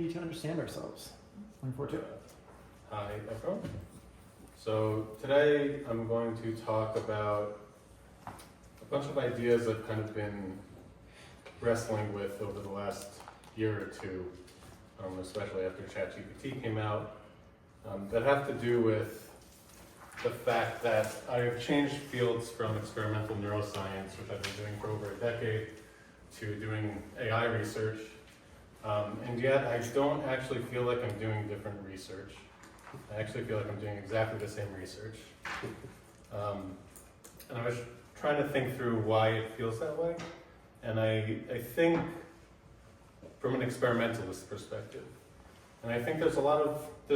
opportunity to understand ourselves. Looking forward to it. Hi, everyone. So today I'm going to talk about a bunch of ideas I've kind of been wrestling with over the last year or two, especially after ChatGPT came out, that have to do with the fact that I've changed fields from experimental neuroscience, which I've been doing for over a decade, to doing AI research. And yet I don't actually feel like I'm doing different research. I actually feel like I'm doing exactly the same research. And I was trying to think through why it feels that way. And I think from an experimentalist perspective. And I think there's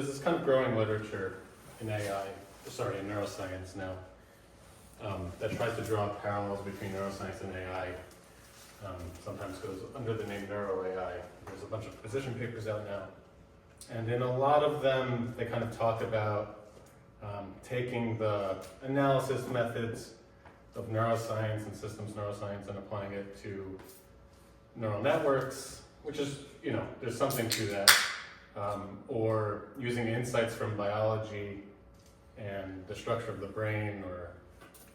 this kind of growing literature in in neuroscience now, that tries to draw parallels between neuroscience and AI. Sometimes goes under the name neuro AI. There's a bunch of position papers out now. And in a lot of them, they kind of talk about taking the analysis methods of neuroscience and systems neuroscience and applying it to neural networks, which is, there's something to that. Or using insights from biology and the structure of the brain or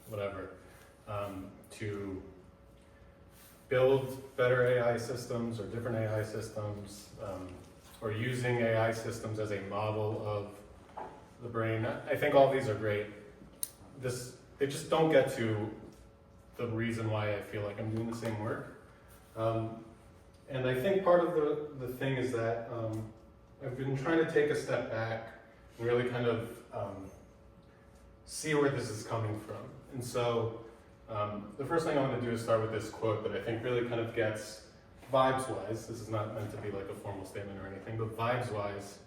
whatever to build better AI systems or different AI systems, or using AI systems as a model of the brain. I think all these are great. They just don't get to the reason why I feel like I'm doing the same work. And I think part of the thing is that I've been trying to take a step back and really kind of see where this is coming from. And so the first thing I want to do is start with this quote that I think really kind of gets, vibes-wise, this is not meant to be like a formal statement or anything, but vibes-wise,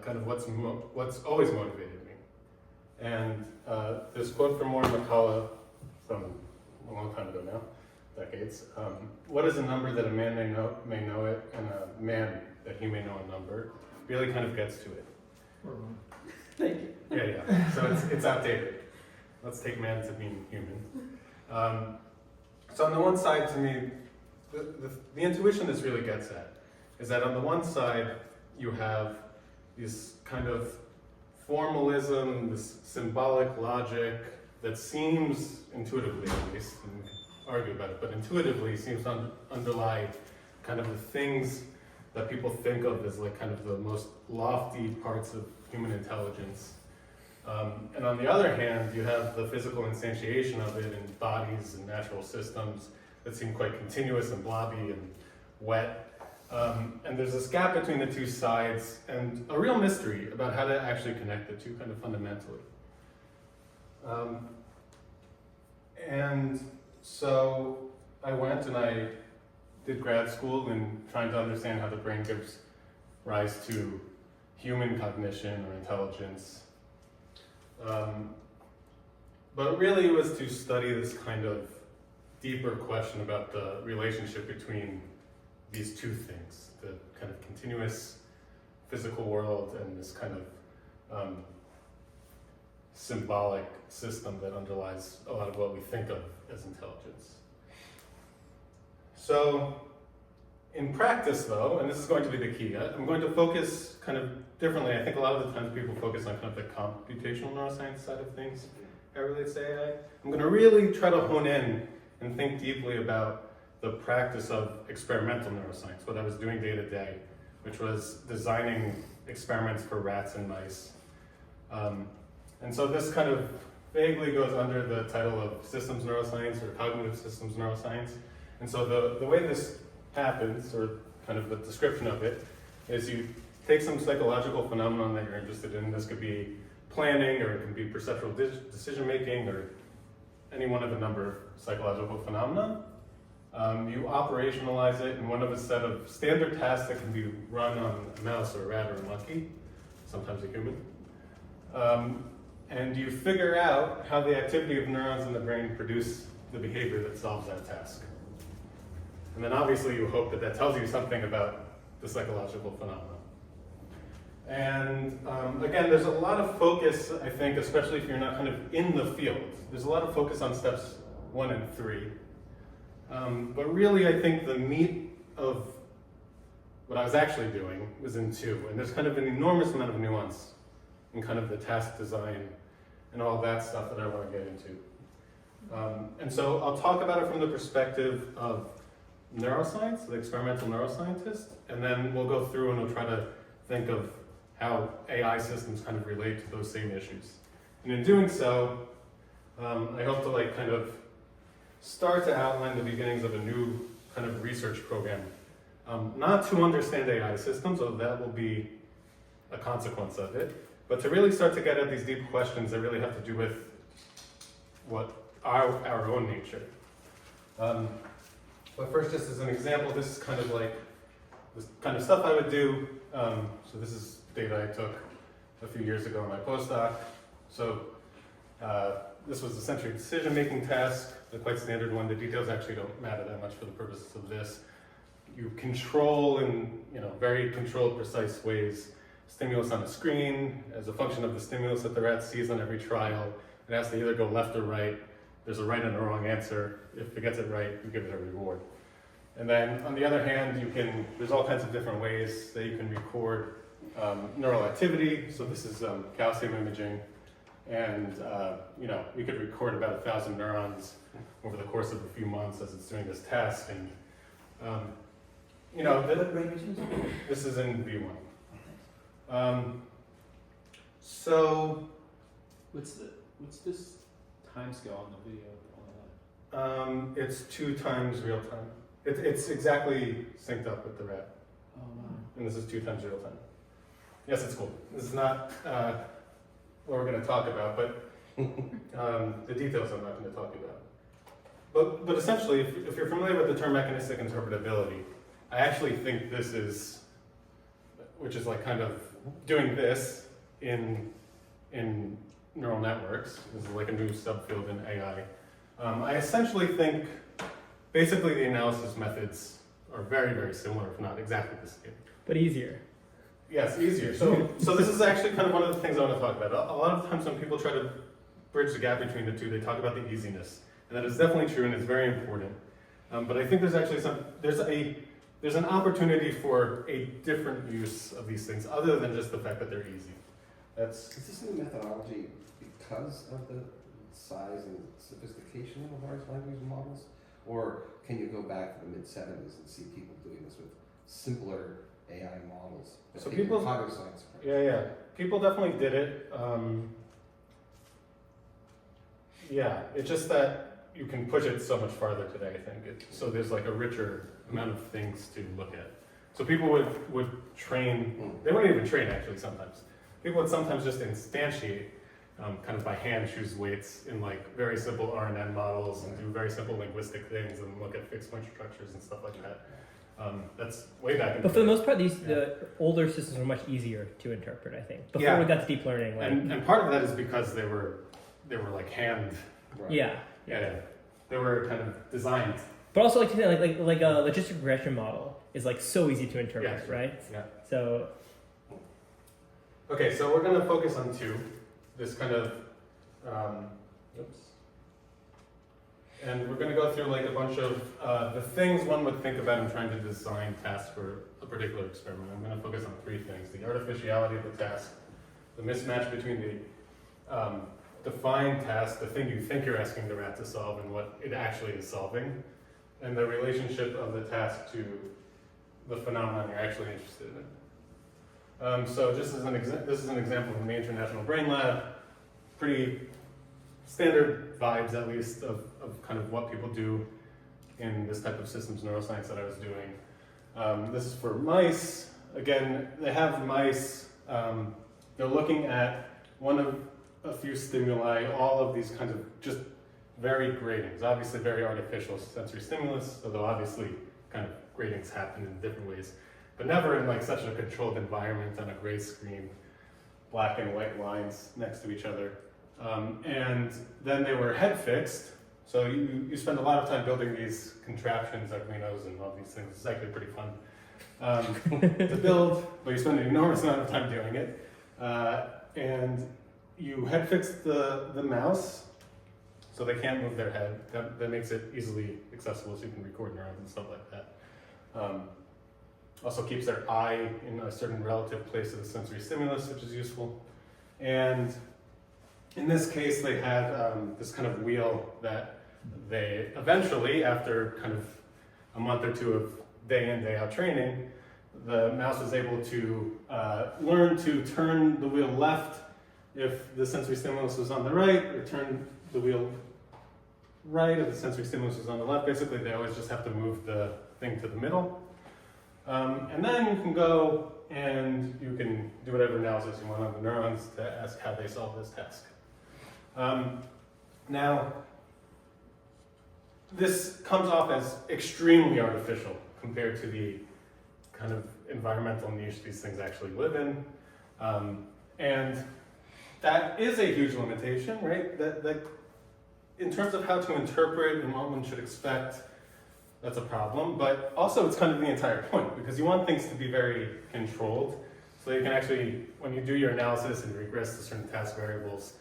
kind of what's always motivated me. And this quote from Warren McCullough from a long time ago now, decades. What is a number that a man may know it, and a man that he may know a number, really kind of gets to it. Thank you. Yeah. So it's outdated. Let's take man to mean human. So on the one side, to me, the intuition this really gets at is that on the one side, you have this kind of formalism, this symbolic logic that seems intuitively, at least, and we can argue about it, but intuitively seems to underlie kind of the things that people think of as like kind of the most lofty parts of human intelligence. And on the other hand, you have the physical instantiation of it in bodies and natural systems that seem quite continuous and blobby and wet. And there's this gap between the two sides and a real mystery about how to actually connect the two kind of fundamentally. And so I went and I did grad school in trying to understand how the brain gives rise to human cognition or intelligence. But really it was to study this kind of deeper question about the relationship between these two things, the kind of continuous physical world and this kind of symbolic system that underlies a lot of what we think of as intelligence. So in practice though, and this is going to be the key, I'm going to focus kind of differently. I think a lot of the times people focus on kind of the computational neuroscience side of things that relates to AI. I'm going to really try to hone in and think deeply about the practice of experimental neuroscience, what I was doing day to day, which was designing experiments for rats and mice. And so this kind of vaguely goes under the title of systems neuroscience or cognitive systems neuroscience. And so the way this happens, or kind of the description of it, is you take some psychological phenomenon that you're interested in. This could be planning, or it can be perceptual decision-making, or any one of a number of psychological phenomena. You operationalize it in one of a set of standard tasks that can be run on a mouse or a rat or a monkey, sometimes a human. And you figure out how the activity of neurons in the brain produce the behavior that solves that task. And then obviously you hope that that tells you something about the psychological phenomenon. And again, there's a lot of focus, I think, especially if you're not kind of in the field. There's a lot of focus on steps 1 and 3. But really, I think the meat of what I was actually doing was in 2. And there's kind of an enormous amount of nuance in kind of the task design and all that stuff that I want to get into. And so I'll talk about it from the perspective of neuroscience, the experimental neuroscientist, and then we'll go through and we'll try to think of how AI systems kind of relate to those same issues. And in doing so, I hope to like kind of start to outline the beginnings of a new kind of research program. Not to understand AI systems, although that will be a consequence of it, but to really start to get at these deep questions that really have to do with what our own nature. But first, just as an example, this is kind of like this kind of stuff I would do. So this is data I took a few years ago in my postdoc. So this was essentially a decision-making task, a quite standard one. The details actually don't matter that much for the purposes of this. You control in very controlled, precise ways stimulus on the screen as a function of the stimulus that the rat sees on every trial. It has to either go left or right. There's a right and a wrong answer. If it gets it right, you give it a reward. And then on the other hand, there's all kinds of different ways that you can record neural activity. So this is calcium imaging. And we could record about 1,000 neurons over the course of a few months as it's doing this test. And What grade is this? this is in B1. So What's this time scale on the video on it's 2 times real time. It's exactly synced up with the rat. Oh wow. And this is 2 times real time. Yes, it's cool. This is not what we're going to talk about, but the details I'm not going to talk about. But essentially, if you're familiar with the term mechanistic interpretability, I actually think this is, which is like kind of doing this in neural networks. This is like a new subfield in AI. I essentially think basically the analysis methods are very, very similar, if not exactly the same. But easier. Yes, easier. So this is actually kind of one of the things I want to talk about. A lot of times when people try to bridge the gap between the two, they talk about the easiness. And that is definitely true and it's very important. But I think there's actually there's an opportunity for a different use of these things other than just the fact that they're easy. Is this new methodology because of the size and sophistication of large language models? Or can you go back to the mid-70s and see people doing this with simpler AI models? So people, cognitive science approach? yeah, people definitely did it. It's just that you can push it so much farther today, I think. So there's like a richer amount of things to look at. So people would train, they wouldn't even train actually sometimes. People would sometimes just instantiate kind of by hand choose weights in like very simple RNN models and do very simple linguistic things and look at fixed point structures and stuff like that. That's way back in But for the most part, the older systems were much easier to interpret, I think. Before Yeah. we got to deep learning, And part of that is because they were like hand, Right. yeah. they were kind of designed. But also, like a logistic regression model is like so easy to interpret, Yes. right? Yeah. So Okay, so we're going to focus on 2. This kind of, and we're going to go through like a bunch of the things one would think about in trying to design tasks for a particular experiment. I'm going to focus on 3 things: the artificiality of the task, the mismatch between the defined task, the thing you think you're asking the rat to solve, and what it actually is solving, and the relationship of the task to the phenomenon you're actually interested in. So just as this is an example from the International Brain Lab, pretty standard vibes at least of kind of what people do in this type of systems neuroscience that I was doing. This is for mice. Again, they have mice, they're looking at one of a few stimuli, all of these kinds of just varied gratings, obviously very artificial sensory stimulus, although obviously kind of gratings happen in different ways. But never in like such a controlled environment on a gray screen, black and white lines next to each other. And then they were head fixed. So you spend a lot of time building these contraptions, Arduinos and all these things. It's actually pretty fun to build, but you spend an enormous amount of time doing it. And you head fix the mouse so they can't move their head. That makes it easily accessible so you can record neurons and stuff like that. Also keeps their eye in a certain relative place of the sensory stimulus, which is useful. And in this case, they had this kind of wheel that they eventually, after kind of a month or two of day in, day out training, the mouse was able to learn to turn the wheel left if the sensory stimulus was on the right, or turn the wheel right if the sensory stimulus was on the left. Basically, they always just have to move the thing to the middle. And then you can go and you can do whatever analysis you want on the neurons to ask how they solve this task. Now, this comes off as extremely artificial compared to the kind of environmental niche these things actually live in. And that is a huge limitation, right? That in terms of how to interpret and what one should expect, that's a problem. But also it's kind of the entire point, because you want things to be very controlled, so you can actually, when you do your analysis and regress to certain task variables,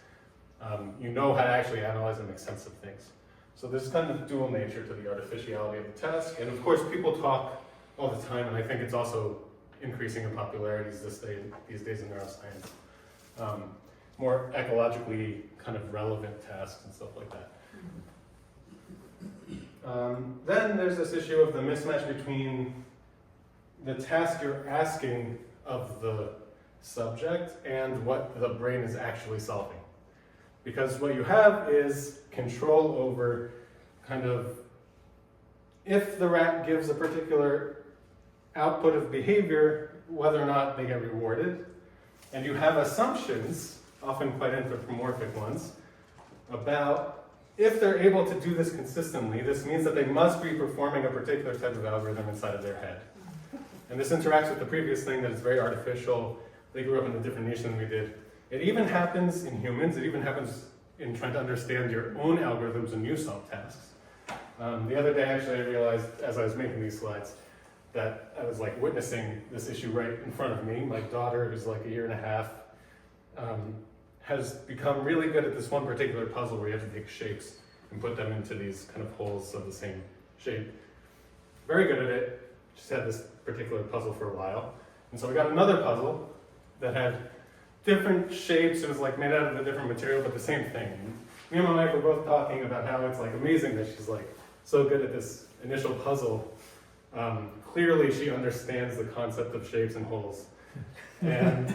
you know how to actually analyze and make sense of things. So there's kind of dual nature to the artificiality of the task. And of course, people talk all the time, and I think it's also increasing in popularity these days in neuroscience. More ecologically kind of relevant tasks and stuff like that. Then there's this issue of the mismatch between the task you're asking of the subject and what the brain is actually solving. Because what you have is control over kind of, if the rat gives a particular output of behavior, whether or not they get rewarded. And you have assumptions, often quite anthropomorphic ones, about if they're able to do this consistently, this means that they must be performing a particular type of algorithm inside of their head. And this interacts with the previous thing, that it's very artificial. They grew up in a different niche than we did. It even happens in humans. It even happens in trying to understand your own algorithms and you solve tasks. The other day, actually, I realized as I was making these slides that I was like witnessing this issue right in front of me. My daughter, who's like 1.5 years, has become really good at this one particular puzzle where you have to take shapes and put them into these kind of holes of the same shape. Very good at it. She's had this particular puzzle for a while. And so we got another puzzle that had different shapes. It was like made out of a different material, but the same thing. And me and my wife were both talking about how it's like amazing that she's like so good at this initial puzzle. Clearly she understands the concept of shapes and holes. And,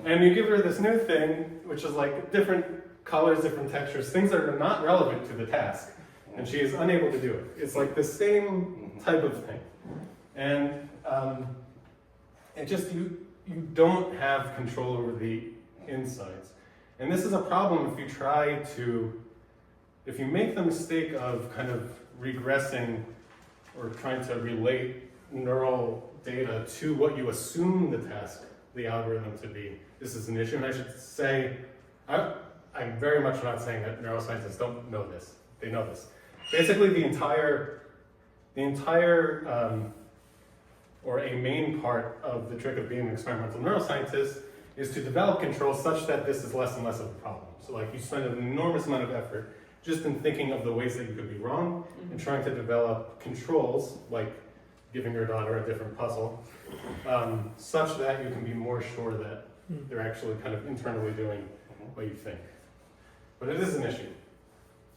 and you give her this new thing, which is like different colors, different textures, things that are not relevant to the task. And she is unable to do it. It's like the same type of thing. And it just, you don't have control over the insights. And this is a problem if you make the mistake of kind of regressing or trying to relate neural data to what you assume the task, the algorithm to be. This is an issue, and I should say, I'm very much not saying that neuroscientists don't know this. They know this. Basically, the entire or a main part of the trick of being an experimental neuroscientist is to develop control such that this is less and less of a problem. So like you spend an enormous amount of effort just in thinking of the ways that you could be wrong and trying to develop controls, like giving your daughter a different puzzle, such that you can be more sure that they're actually kind of internally doing what you think. But it is an issue.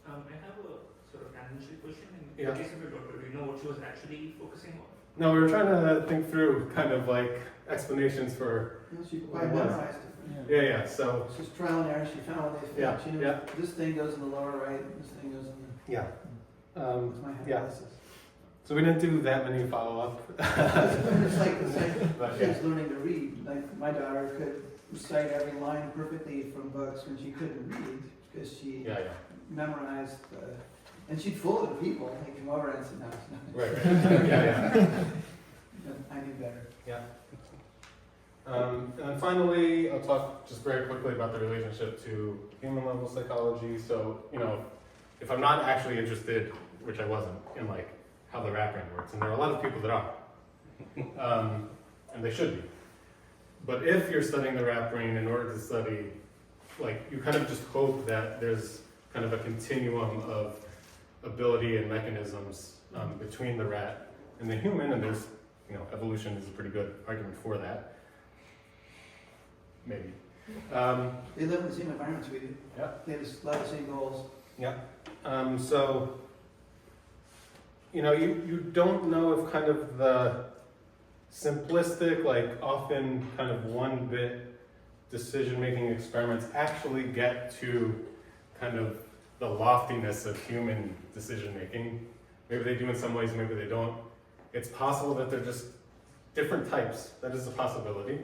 I have a sort of tangential question. In Yeah. the case of your daughter, do you know what she was actually focusing on? No, we were trying to think through kind of like explanations for, She What it was. memorized it. yeah, so, It's just trial and error. She found what they fit. Yeah, She knew yeah. this thing goes in the lower right, this thing goes in the. yeah. That's my Yeah. hypothesis. So we didn't do that many follow-up. It's like the same. But yeah. Kids learning to read. Like my daughter could recite every line perfectly from books when she couldn't read because she Yeah, memorized and she'd fool other people. They come over and said, "No, it's not." right. Yeah. I knew better. And then finally, I'll talk just very quickly about the relationship to human level psychology. So, if I'm not actually interested, which I wasn't, in like how the rat brain works, and there are a lot of people that are, and they should be. But if you're studying the rat brain in order to study, like you kind of just hope that there's kind of a continuum of ability and mechanisms between the rat and the human, and there's evolution is a pretty good argument for that. Maybe. They live in the same environments we do. Yeah. They have a lot of the same goals. So, you don't know if kind of the simplistic, like often kind of one-bit decision-making experiments actually get to kind of the loftiness of human decision-making. Maybe they do in some ways, maybe they don't. It's possible that they're just different types. That is a possibility.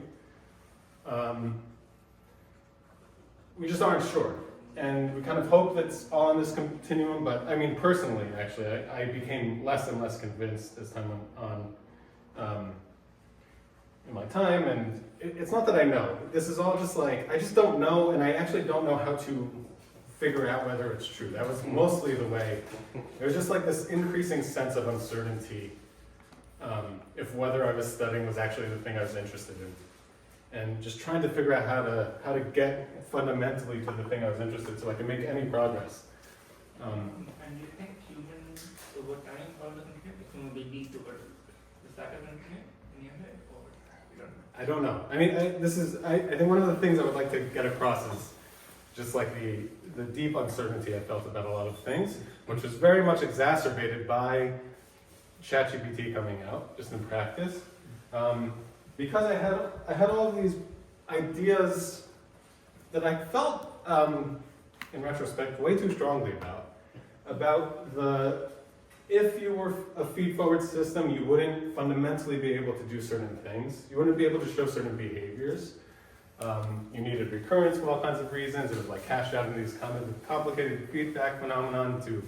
We just aren't sure. And we kind of hope that's all on this continuum, but I mean, personally, actually, I became less and less convinced as time went on in my time, and it's not that I know. This is all just like, I just don't know, and I actually don't know how to figure out whether it's true. That was mostly the way. There's just like this increasing sense of uncertainty if whether I was studying was actually the thing I was interested in. And just trying to figure out how to get fundamentally to the thing I was interested in so I can make any progress. And do you think humans over time all the continuum will lead toward the stack of continuum in your head, or you don't know? I don't know. I mean, I think one of the things I would like to get across is just like the deep uncertainty I felt about a lot of things, which was very much exacerbated by ChatGPT coming out, just in practice. Because I had all these ideas that I felt, in retrospect, way too strongly about if you were a feed-forward system, you wouldn't fundamentally be able to do certain things. You wouldn't be able to show certain behaviors. You needed recurrence for all kinds of reasons. It was like cashed out in these kind of complicated feedback phenomenon to,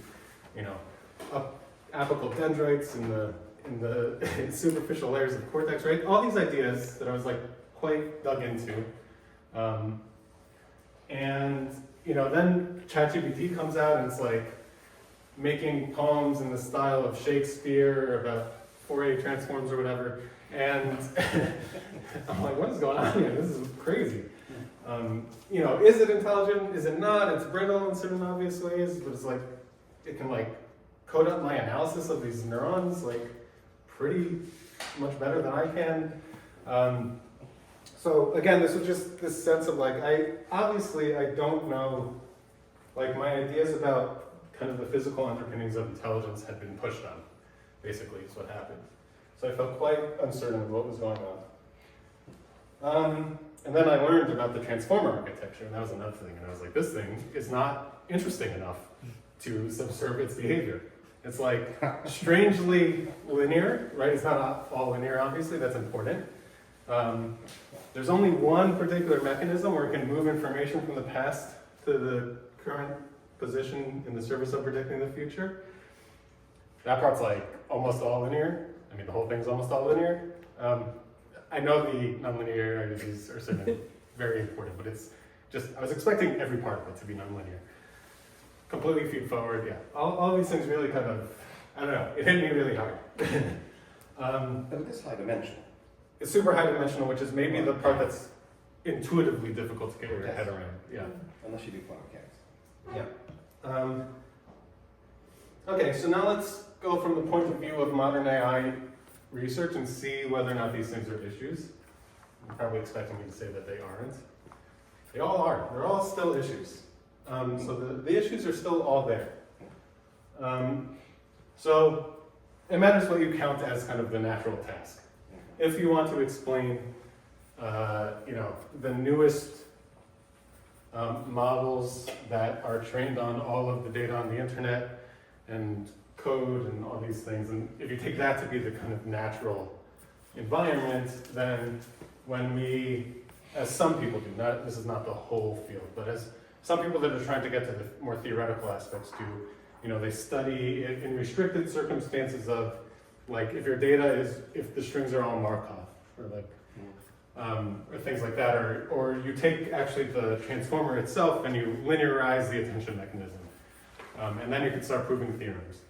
apical dendrites in the superficial layers of cortex, right? All these ideas that I was like quite dug into. Then ChatGPT comes out and it's like making poems in the style of Shakespeare about Fourier transforms or whatever. And I'm like, what is going on here? This is crazy. Is it intelligent? Is it not? It's brittle in certain obvious ways, but it's like, it can like code up my analysis of these neurons like pretty much better than I can. So again, this was just this sense of like, I don't know, like my ideas about kind of the physical underpinnings of intelligence had been pushed on, basically, is what happened. So I felt quite uncertain of what was going on. And then I learned about the transformer architecture, and that was another thing. And I was like, this thing is not interesting enough to subserve its behavior. It's like strangely linear, right? It's not all linear, obviously, that's important. There's only one particular mechanism where it can move information from the past to the current position in the service of predicting the future. That part's like almost all linear. I mean, the whole thing's almost all linear. I know the nonlinearities are certainly very important, but it's just, I was expecting every part of it to be nonlinear. Completely feed forward, yeah. All these things really kind of, I don't know, it hit me really hard. But it is high dimensional. It's super high dimensional, which is maybe the part that's intuitively difficult to get your head around, yeah. Unless you do quantum mechanics. Yeah. Okay, so now let's go from the point of view of modern AI research and see whether or not these things are issues. You're probably expecting me to say that they aren't. They all are. They're all still issues. So the issues are still all there. So it matters what you count as kind of the natural task. If you want to explain, the newest models that are trained on all of the data on the internet and code and all these things, and if you take that to be the kind of natural environment, then when we, as some people do, this is not the whole field, but as some people that are trying to get to the more theoretical aspects do, they study it in restricted circumstances of, like, if your data is, if the strings are all Markov, or like, or things like that, or you take actually the transformer itself and you linearize the attention mechanism, and then you can start proving theorems.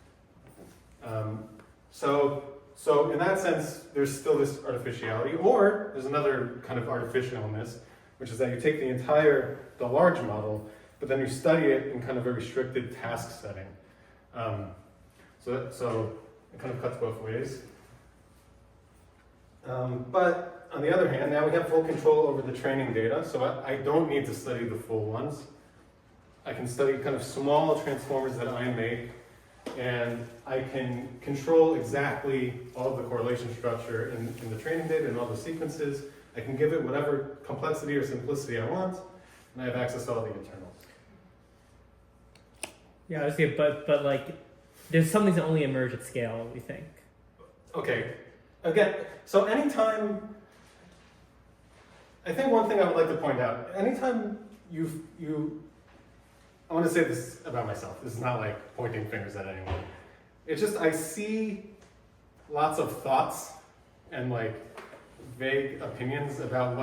So in that sense, there's still this artificiality, or there's another kind of artificialness, which is that you take the large model, but then you study it in kind of a restricted task setting. So it kind of cuts both ways. But on the other hand, now we have full control over the training data, so I don't need to study the full ones. I can study kind of small transformers that I make, and I can control exactly all of the correlation structure in the training data and all the sequences. I can give it whatever complexity or simplicity I want, and I have access to all the internals. Yeah, I was good, but like, there's some things that only emerge at scale, we think. Okay, again, so anytime, I think one thing I would like to point out, anytime I want to say this about myself, this is not like pointing fingers at anyone. It's just, I see lots of thoughts and like vague opinions about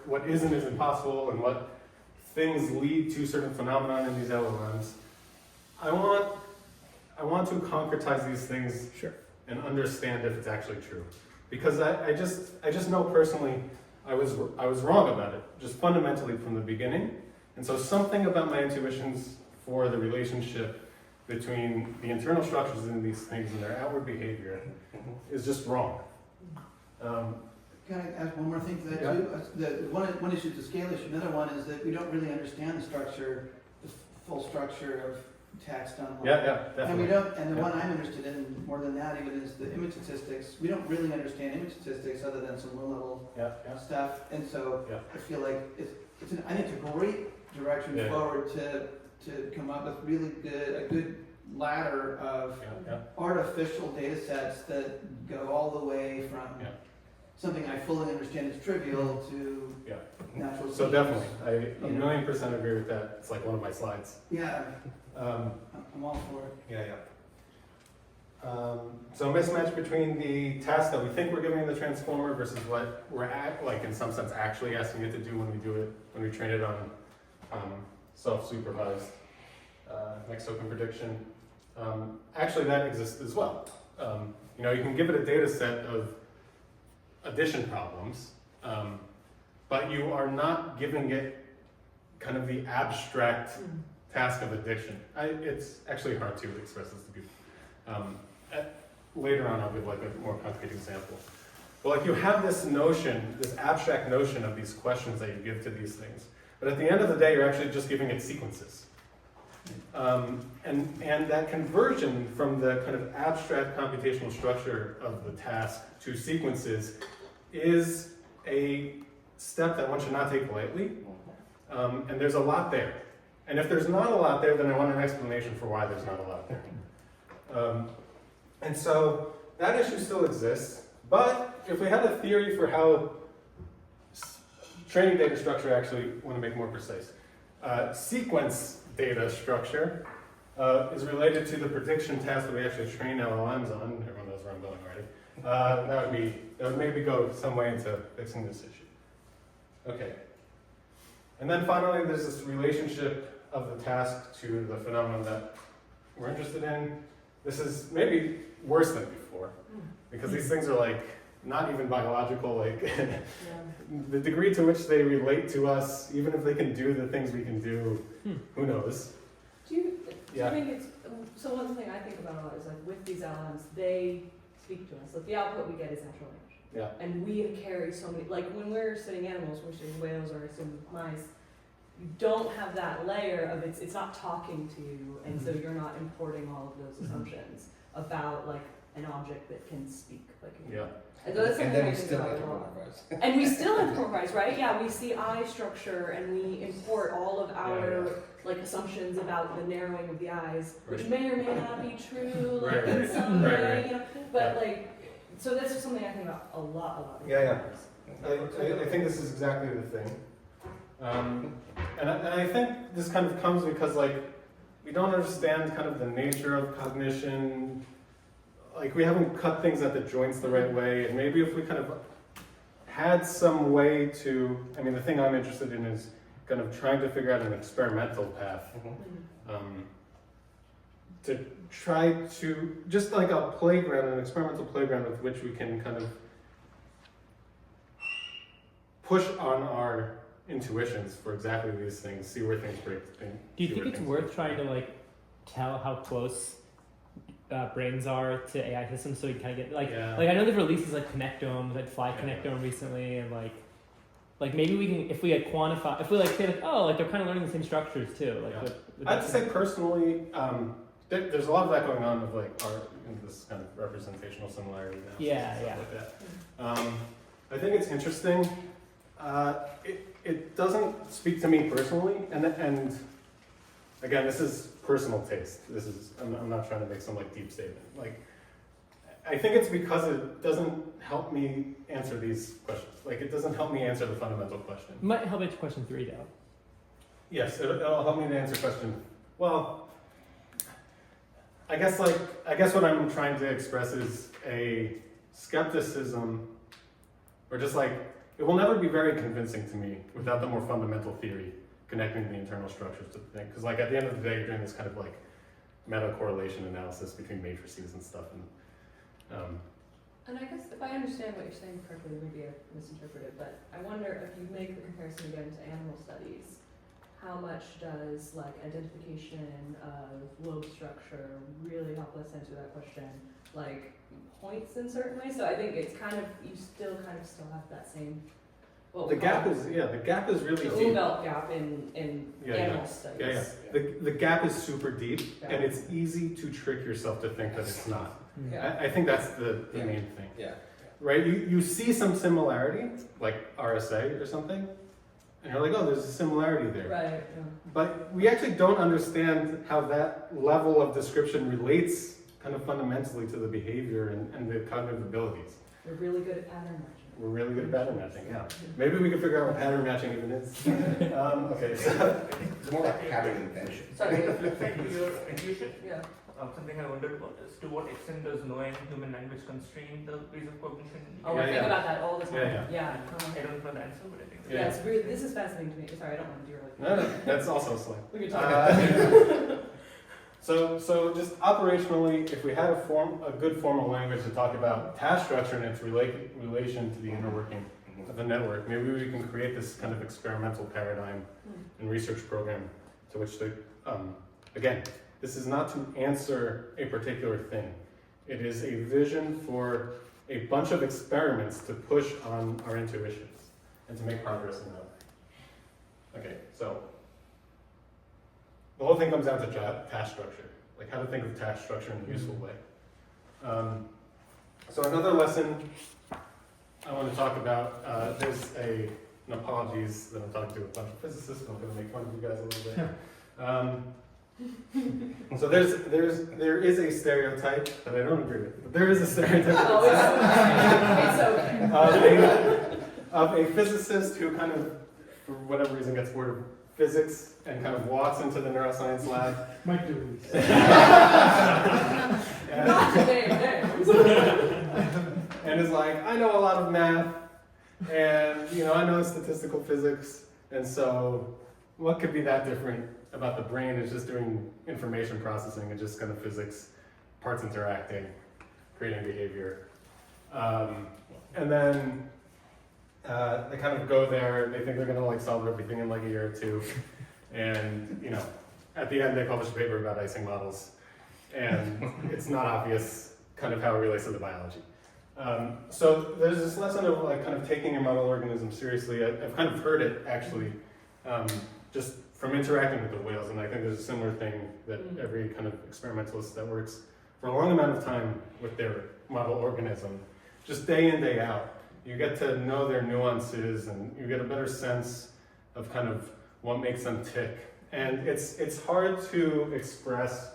what is and isn't possible and what things lead to certain phenomena in these LLMs. I want to concretize these things Sure. and understand if it's actually true. Because I just know personally I was wrong about it, just fundamentally from the beginning. And so something about my intuitions for the relationship between the internal structures in these things and their outward behavior is just wrong. Can I add one more thing to that Yeah. too? One issue is the scale issue. Another one is that we don't really understand the structure, the full structure of text online. Yeah, And we definitely. don't. And the Yeah. one I'm interested in more than that even is the image statistics. We don't really understand image statistics other than some low-level Yeah. stuff. And so Yeah. I feel like I think it's a great direction Yeah. forward to come up with really a good ladder of Yeah. artificial data sets that go all the way from Yeah. something I fully understand is trivial to Yeah. natural So scenes. definitely, I a You know. million% agree with that. It's like one of my slides. Yeah, Um, I'm all for it. Yeah. So mismatch between the task that we think we're giving the transformer versus what we're like in some sense actually asking it to do when we train it on self-supervised next token prediction. Actually, that exists as well. You can give it a data set of addition problems, but you are not giving it kind of the abstract task of addition. It's actually hard to express this to people. Later on, I'll give like a more concrete example. But like you have this notion, this abstract notion of these questions that you give to these things. But at the end of the day, you're actually just giving it sequences. And that conversion from the kind of abstract computational structure of the task to sequences is a step that one should not take lightly. And there's a lot there. And if there's not a lot there, then I want an explanation for why there's not a lot there. And so that issue still exists. But if we had a theory for how training data structure, actually want to make more precise, sequence data structure is related to the prediction task that we actually train LLMs on. Everyone knows where I'm going already. That would maybe go some way into fixing this issue. Okay. And then finally, there's this relationship of the task to the phenomenon that we're interested in. This is maybe worse than before, because these things are like not even biological, like the degree to which they relate to us, even if they can do the things we can do, who knows? Do you Yeah. think it's, so one thing I think about a lot is like with these LLMs, they speak to us. Like the output we get is natural language. Yeah. And we carry so many, like when we're studying animals, when we're studying whales or some mice, you don't have that layer of it's not talking to you, and so you're not importing all of those assumptions about like an object that can speak like a human. Yeah. And so that's And something then I we think still about have to a lot. improvise. And we still improvise, right? Yeah, we see eye structure and we import all of our like assumptions about the narrowing of the eyes, which Right. may or may not be true, like Right, in right, some right, way, right. you know. But like, so that's just something I think about a lot. Yeah. I think this is exactly the thing. And I think this kind of comes because like we don't understand kind of the nature of cognition. Like we haven't cut things at the joints the right way, and maybe if we kind of had some way to, I mean, the thing I'm interested in is kind of trying to figure out an experimental path to try to, just like a playground, an experimental playground with which we can kind of push on our intuitions for exactly these things, see where things break. Do you think it's worth trying to like tell how close brains are to AI systems, so we kind of get like Yeah. I know they've released these like connectomes, like Fly connectome recently, and like maybe we can, if we like quantify, if we like say like, oh, like they're kind of learning the same structures too, like. Yeah. With I'd say personally, there's a lot of that going on with like this kind of representational similarity analysis Yeah, and stuff yeah. like that. I think it's interesting. It doesn't speak to me personally, and again, this is personal taste. I'm not trying to make some like deep statement. Like, I think it's because it doesn't help me answer these questions. Like, it doesn't help me answer the fundamental question. Might help answer question 3 though. Yes, it'll help me to answer question. Well, I guess what I'm trying to express is a skepticism, or just like, it will never be very convincing to me without the more fundamental theory connecting the internal structures to the thing. Because like at the end of the day, you're doing this kind of like meta correlation analysis between matrices and stuff. And I guess if I understand what you're saying correctly, maybe I misinterpreted, but I wonder if you make the comparison again to animal studies, how much does like identification of lobe structure really help us answer that question? Like points in certain ways. So I think it's kind of, you still have that same. The gap is really the deep. belt gap in animal studies. The gap is super deep, Yeah. and it's easy to trick yourself to think that it's not. Yeah. I think that's the main thing. Yeah. Right? You see some similarity, like RSA or something, and you're like, oh, there's a similarity there. Right. Yeah. But we actually don't understand how that level of description relates kind of fundamentally to the behavior and the cognitive abilities. We're really good at pattern matching. We're really good at pattern matching, yeah. Maybe we can figure out what pattern matching even is. Okay, so It's more like pattern invention. Sorry, to flip side to your intuition, Yeah. something I wondered about is to what extent does knowing human language constrain the ways of cognition? Oh, Yeah, I think yeah. about that all the time. Yeah, I don't know the answer, but I think. Yeah. It's really, this is fascinating to me. Sorry, I don't want to derail you. no, that's also slang. We can talk about that. So just operationally, if we had a good formal language to talk about task structure and its relation to the inner working of the network, maybe we can create this kind of experimental paradigm and research program to which to, again, this is not to answer a particular thing. It is a vision for a bunch of experiments to push on our intuitions and to make progress in that way. Okay, so the whole thing comes down to task structure, like how to think of task structure in a useful way. So another lesson I want to talk about, there's an apologies that I'm talking to a bunch of physicists, I'm going to make fun of you guys a little bit. So there is a stereotype that I don't agree with, but there is a stereotype of a physicist who kind of, for whatever reason, gets bored of physics and kind of walks into the neuroscience lab. Might do this. Not today, And is like, I know a lot of math, and I know statistical physics, and so what could be that different about the brain? It's just doing information processing and just kind of physics, parts interacting, creating behavior. And then they kind of go there, they think they're gonna like solve everything in like a year or two. And at the end they publish a paper about icing models. And it's not obvious kind of how it relates to the biology. So there's this lesson of like kind of taking your model organism seriously. I've kind of heard it actually, just from interacting with the whales, and I think there's a similar thing that every kind of experimentalist that works for a long amount of time with their model organism, just day in, day out, you get to know their nuances and you get a better sense of kind of what makes them tick. And it's hard to express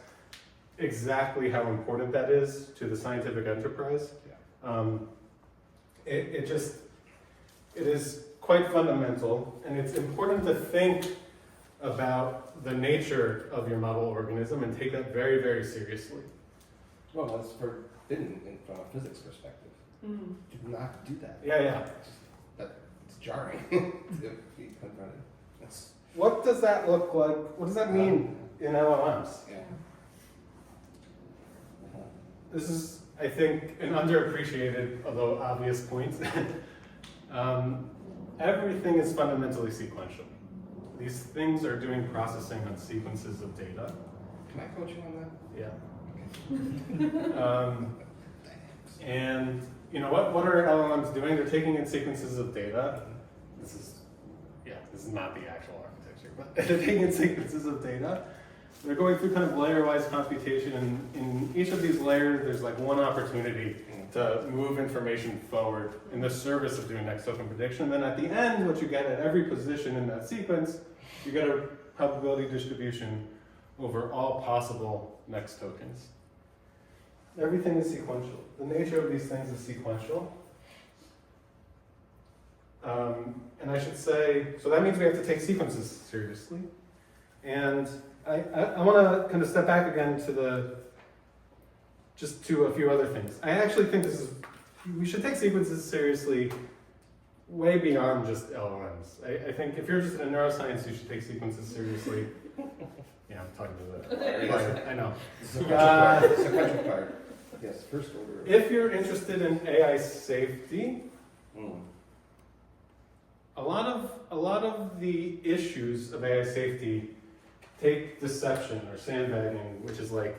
exactly how important that is to the scientific enterprise. It is quite fundamental, and it's important to think about the nature of your model organism and take that very, very seriously. Well, that's forbidden from a physics perspective. Do not do that. Yeah. It's jarring to be confronted. What does that look like? What does that mean in LLMs? Yeah. This is, I think, an underappreciated, although obvious point. Everything is fundamentally sequential. These things are doing processing on sequences of data. Can I coach you on that? Yeah. Okay. And you know what are LLMs doing? They're taking in sequences of data. This is not the actual architecture, but they're taking in sequences of data. They're going through kind of layer-wise computation, and in each of these layers, there's like one opportunity to move information forward in the service of doing next token prediction. And then at the end, what you get at every position in that sequence, you get a probability distribution over all possible next tokens. Everything is sequential. The nature of these things is sequential. And I should say, so that means we have to take sequences seriously. And I want to kind of step back again to a few other things. I actually think we should take sequences seriously way beyond just LLMs. I think if you're interested in neuroscience, you should take sequences seriously. Yeah, I'm talking to the player, I know. Sequential part. Yes, first order. If you're interested in AI safety, a lot of the issues of AI safety take deception or sandbagging, which is like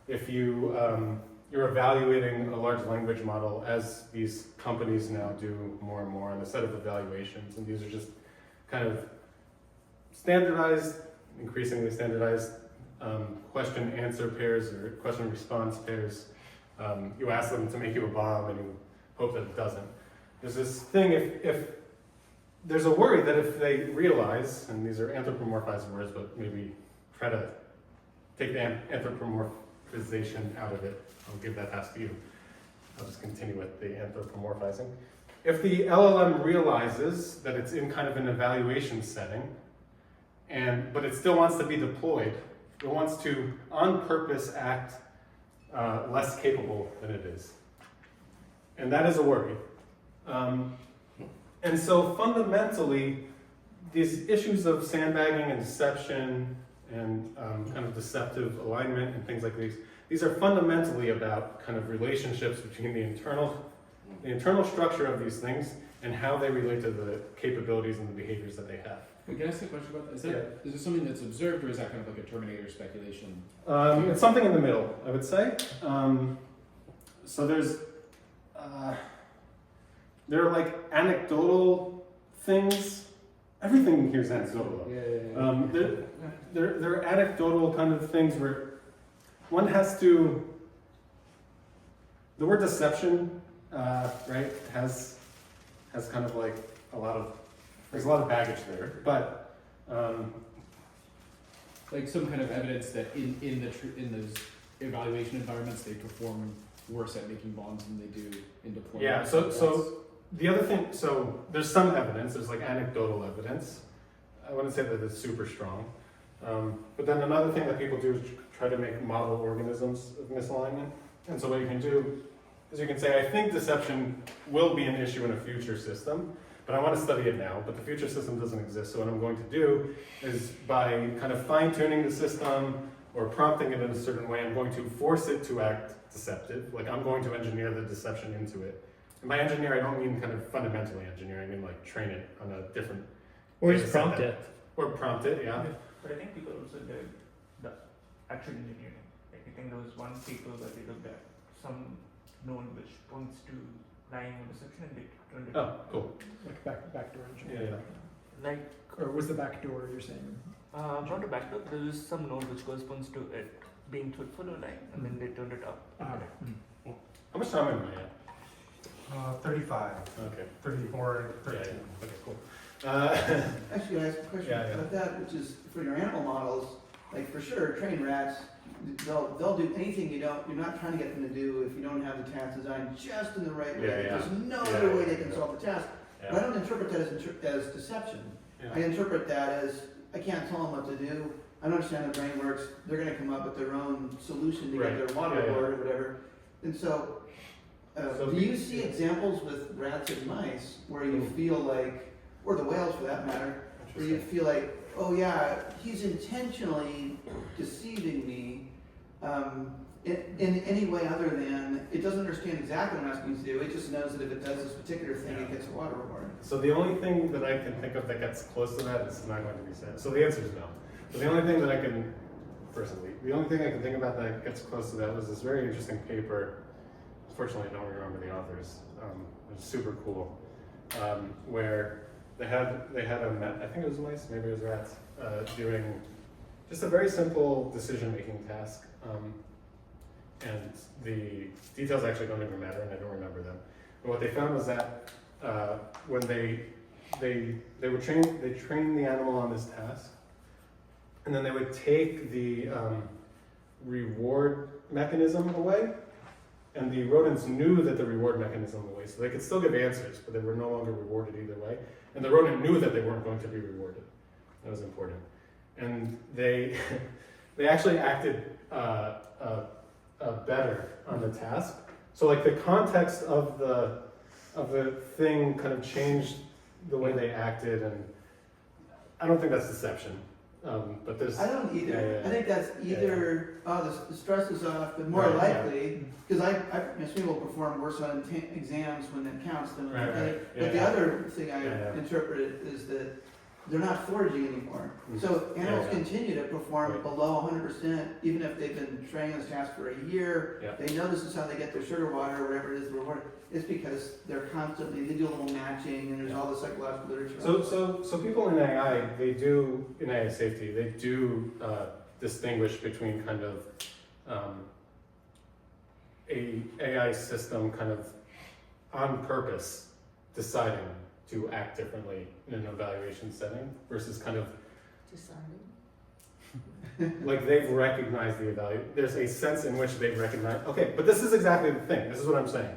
if you're evaluating a large language model, as these companies now do more and more, on a set of evaluations, and these are just kind of standardized, increasingly standardized question-answer pairs or question-response pairs. You ask them to make you a bomb, and you hope that it doesn't. There's this thing, if there's a worry that if they realize, and these are anthropomorphized words, but maybe try to take the anthropomorphization out of it. I'll give that pass to you. I'll just continue with the anthropomorphizing. If the LLM realizes that it's in kind of an evaluation setting, but it still wants to be deployed, it wants to, on purpose, act less capable than it is. And that is a worry. And so fundamentally, these issues of sandbagging and deception and kind of deceptive alignment and things like these are fundamentally about kind of relationships between the internal structure of these things and how they relate to the capabilities and the behaviors that they have. Wait, can I ask a question about that? Is this something that's observed, or is that kind of like a Terminator speculation? It's something in the middle, I would say. So there are like anecdotal things. Everything here is anecdotal. There are anecdotal kind of things where one has to. The word deception, right, has kind of like there's a lot of baggage there, but like some kind of evidence that in those evaluation environments they perform worse at making bombs than they do in deployment. Yeah. So the other thing, so there's some evidence. There's like anecdotal evidence. I wouldn't say that it's super strong. But then another thing that people do is try to make model organisms of misalignment. And so what you can do is you can say, I think deception will be an issue in a future system, but I want to study it now, but the future system doesn't exist. So what I'm going to do is by kind of fine-tuning the system or prompting it in a certain way, I'm going to force it to act deceptive. Like I'm going to engineer the deception into it. And by engineer, I don't mean kind of fundamentally engineer, I mean like train it on a different... Or just prompt it. Or prompt it, yeah. But I think people also did the actual engineering. Like I think there was one paper where they looked at some node which points to lying or deception and they turned it. Oh, cool. Like backdoor engineering. Yeah. Like Or was the backdoor you're saying? not a backdoor, there is some node which corresponds to it being truthful or lying, and then they turned it up. How much time am I at? 35, Okay. 34, Yeah, 13. yeah. Okay, cool. Actually, I ask a question about that, which is for your animal models, like for sure, trained rats, they'll do anything you're not trying to get them to do if you don't have the task designed just in the right way. There's no other way they can solve the task. But I don't interpret that as deception. I interpret that as, I can't tell them what to do. I don't understand how the brain works. They're going to come up with their own solution to get their water board or whatever. And so, do you see examples with rats and mice where you feel like, or the whales for that matter, where you feel like, oh yeah, he's intentionally deceiving me in any way other than, it doesn't understand exactly what I'm asking it to do, it just knows that if it does this particular thing, it gets a water reward. So the only thing that I can think of that gets close to that is not going to be said. So the answer is no. But the only thing that I can personally. The only thing I can think about that gets close to that was this very interesting paper. Unfortunately, I don't remember the authors. It was super cool, where they had I think it was mice, maybe it was rats, doing just a very simple decision-making task. And the details actually don't even matter, and I don't remember them. But what they found was that when they trained the animal on this task, and then they would take the reward mechanism away, and the rodents knew that the reward mechanism was away, so they could still give answers, but they were no longer rewarded either way. And the rodent knew that they weren't going to be rewarded. That was important. And they actually acted better on the task. So like the context of the thing kind of changed the way they acted, and I don't think that's deception. But there's. I don't either. Yeah, yeah. I think that's either the stress is off, but more Right, likely because I people will perform worse on exams when it counts than when Right, they. right. But the other thing I interpreted is that they're not foraging anymore. So animals continue to perform below 100% even if they've been training on this task for a year. Yeah. They know this is how they get their sugar water or whatever it is. It's because they're constantly, they do a little matching and there's all the psychological literature. So people in AI, in AI safety, they do distinguish between kind of a AI system kind of on purpose deciding to act differently in an evaluation setting versus kind of like they've recognized the evaluation. There's a sense in which they've recognized, okay, but this is exactly the thing. This is what I'm saying.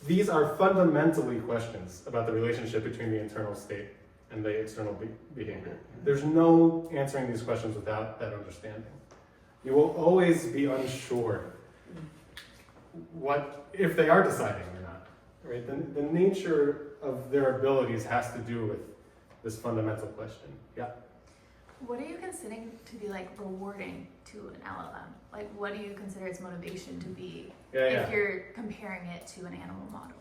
These are fundamentally questions about the relationship between the internal state and the external behavior. There's no answering these questions without that understanding. You will always be unsure if they are deciding or not. Right? The nature of their abilities has to do with this fundamental question. Yeah. What are you considering to be like rewarding to an LLM? Like, what do you consider its motivation to be if you're comparing it to an animal model?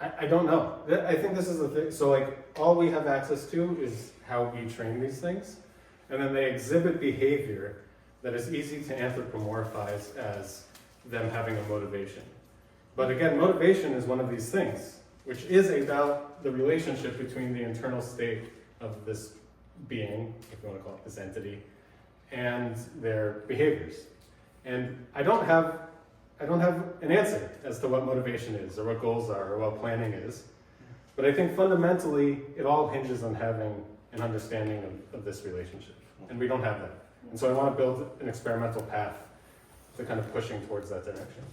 I don't know. I think this is the thing. So like all we have access to is how we train these things. And then they exhibit behavior that is easy to anthropomorphize as them having a motivation. But again, motivation is one of these things, which is about the relationship between the internal state of this being, if you want to call it this entity, and their behaviors. And I don't have an answer as to what motivation is, or what goals are, or what planning is. But I think fundamentally, it all hinges on having an understanding of this relationship. And we don't have that. And so I want to build an experimental path to kind of pushing towards that direction.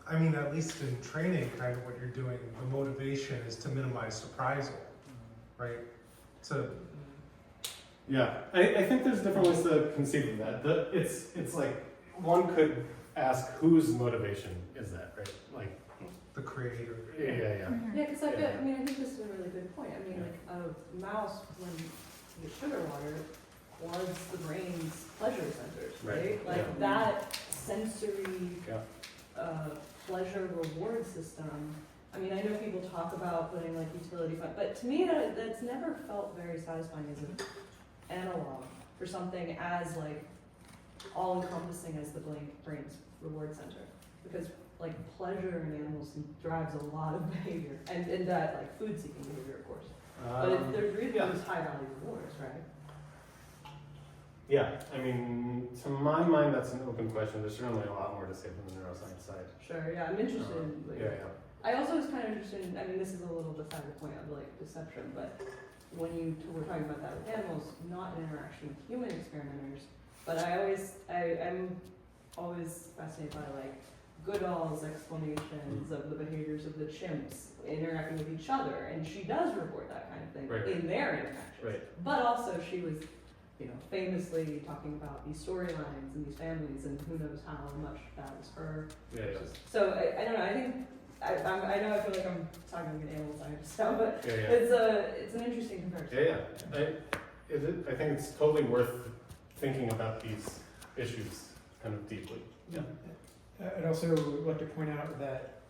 I mean, at least in training, kind of what you're doing, the motivation is to minimize surprisal, right? So. Yeah, I think there's different ways to conceive of that. It's like, one could ask whose motivation is that, right? Like the creator. Yeah. Yeah, because I think this is a really good point. I mean, like a mouse, when you get sugar water, floods the brain's pleasure centers, right? Like that sensory pleasure reward system. I mean, I know people talk about putting like utility fun, but to me that's never felt very satisfying as an analog for something as like all encompassing as the brain's reward center, because like pleasure in animals drives a lot of behavior, and that like food seeking behavior, of course. But there's really those high value rewards, right? Yeah, I mean, to my mind, that's an open question. There's certainly a lot more to say from the neuroscience side. Sure, yeah, I'm interested in, like, I also was kind of interested in, I mean, this is a little beside the point of like deception, but when you were talking about that with animals, not in interaction with human experimenters, but I'm always fascinated by like Goodall's explanations of the behaviors of the chimps interacting with each other, and she does report that kind of thing in their interactions. But also she was, famously talking about these storylines and these families, and who knows how much that was her. So I don't know. I think I know I feel like I'm talking like an animal scientist now, but it's an interesting comparison. I think it's totally worth thinking about these issues kind of deeply. Yeah. I'd also like to point out that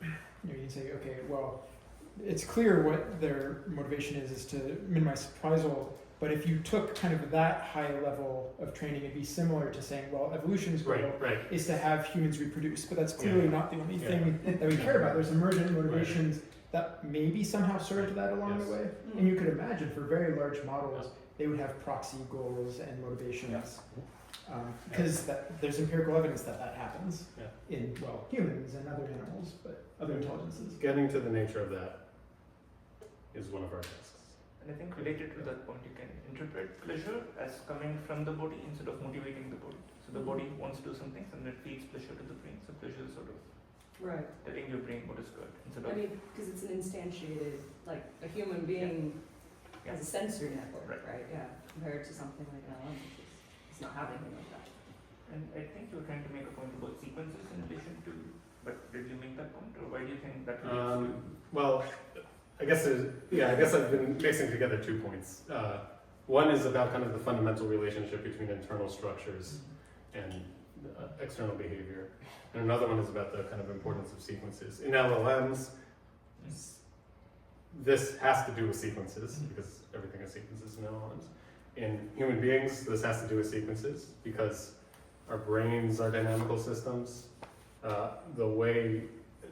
you can say, okay, well, it's clear what their motivation is to minimize surprisal, But if you took kind of that high level of training, it'd be similar to saying, well, evolution's goal is to have humans reproduce, but that's clearly not the only thing that we care about. There's emergent motivations that maybe somehow served that along the way. And you could imagine for very large models, they would have proxy goals and motivations. Because there's empirical evidence that happens in, well, humans and other animals, but other intelligences. Getting to the nature of that is one of our tasks. And I think related to that point, you can interpret pleasure as coming from the body instead of motivating the body. So the body wants to do something and it feeds pleasure to the brain. So pleasure is sort of telling your brain what is good instead of. I mean, because it's an instantiated, like a human being has a sensory network, right? Yeah, compared to something like an LM, which is it's not having any of that. And I think you were trying to make a point about sequences in addition to, but did you make that point, or why do you think that relates to? Well, I guess I've been mixing together 2 points. One is about kind of the fundamental relationship between internal structures and external behavior. And another one is about the kind of importance of sequences. In LLMs, this has to do with sequences, because everything is sequences in LLMs. In human beings, this has to do with sequences, because our brains are dynamical systems.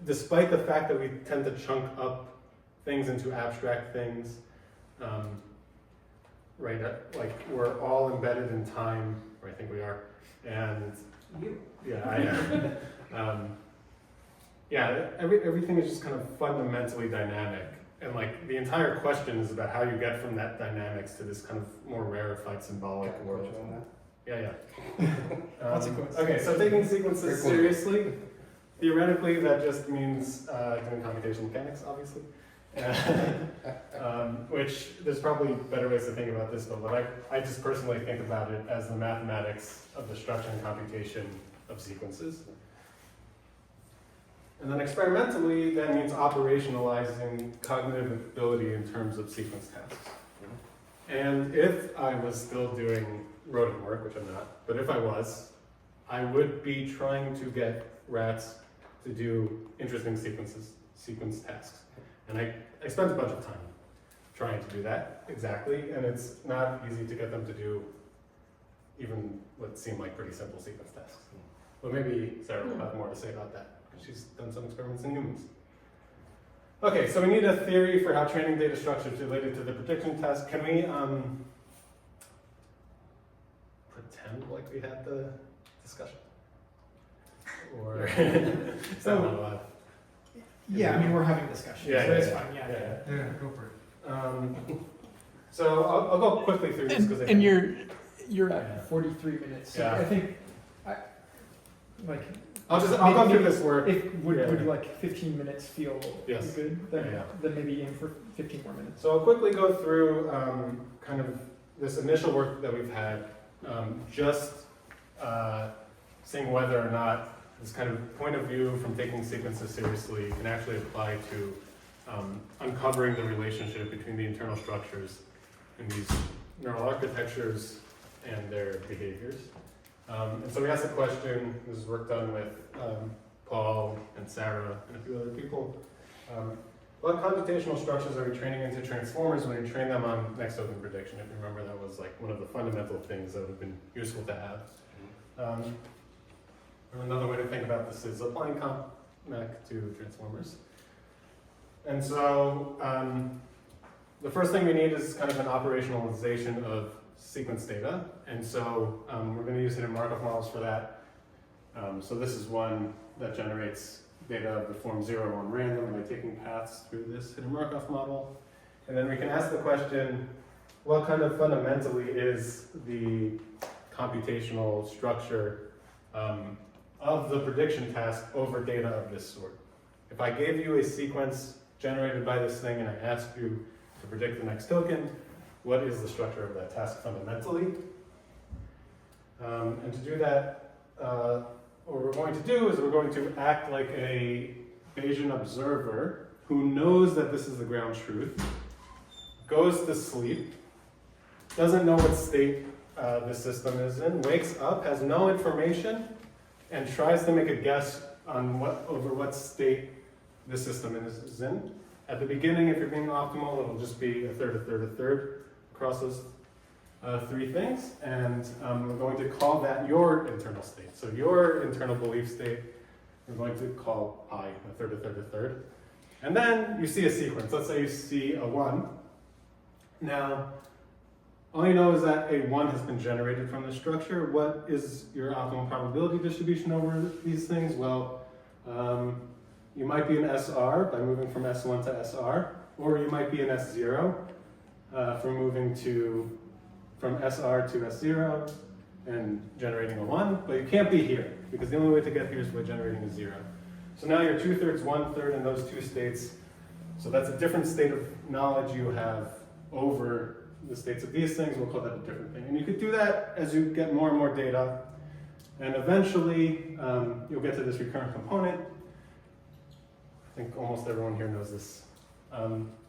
Despite the fact that we tend to chunk up things into abstract things, like we're all embedded in time, or I think we are, and everything is just kind of fundamentally dynamic, and like the entire question is about how you get from that dynamics to this kind of more rarefied symbolic world. Okay, so taking sequences seriously, theoretically that just means doing computational mechanics, obviously. Which there's probably better ways to think about this, but what I just personally think about it as the mathematics of the structure and computation of sequences. And then experimentally, that means operationalizing cognitive ability in terms of sequence tasks. And if I was still doing rodent work, which I'm not, but if I was, I would be trying to get rats to do interesting sequence tasks. And I spent a bunch of time trying to do that exactly, and it's not easy to get them to do even what seem like pretty simple sequence tasks. But maybe Sarah will have more to say about that, because she's done some experiments in humans. Okay, so we need a theory for how training data structure is related to the prediction task. Can we pretend like we had the discussion? Or is that not allowed? Yeah, I mean, we're having discussions, so it's fine, Yeah, go for it. So I'll go quickly through this, because and you're at 43 minutes, so I think, I'll go through this work. Would like 15 minutes feel good? Then maybe aim for 15 more minutes. So I'll quickly go through kind of this initial work that we've had, just seeing whether or not this kind of point of view from taking sequences seriously can actually apply to uncovering the relationship between the internal structures in these neural architectures and their behaviors. And so we asked the question, this is work done with Paul and Sarah and a few other people. What computational structures are we training into transformers when we train them on next token prediction? If you remember, that was like one of the fundamental things that would have been useful to have. Another way to think about this is applying CompMech to transformers. And so the first thing we need is kind of an operationalization of sequence data. And so we're going to use hidden Markov models for that. So this is one that generates data of the form 0 on random by taking paths through this hidden Markov model. And then we can ask the question, what kind of fundamentally is the computational structure of the prediction task over data of this sort? If I gave you a sequence generated by this thing and I asked you to predict the next token, what is the structure of that task fundamentally? And to do that, what we're going to do is we're going to act like a Bayesian observer who knows that this is the ground truth, goes to sleep, doesn't know what state the system is in, wakes up, has no information, and tries to make a guess on over what state the system is in. At the beginning, if you're being optimal, it'll just be a third, a third, a third across those three things, and we're going to call that your internal state. So your internal belief state, we're going to call I, a third, a third, a third. And then you see a sequence. Let's say you see a 1. Now, all you know is that a 1 has been generated from the structure. What is your optimal probability distribution over these things? Well, you might be an SR by moving from S1 to SR, or you might be an S0 from SR to S0 and generating a 1, but you can't be here because the only way to get here is by generating a 0. So now you're 2/3, 1/3 in those two states. So that's a different state of knowledge you have over the states of these things. We'll call that a different thing. And you could do that as you get more and more data. And eventually, you'll get to this recurrent component. I think almost everyone here knows this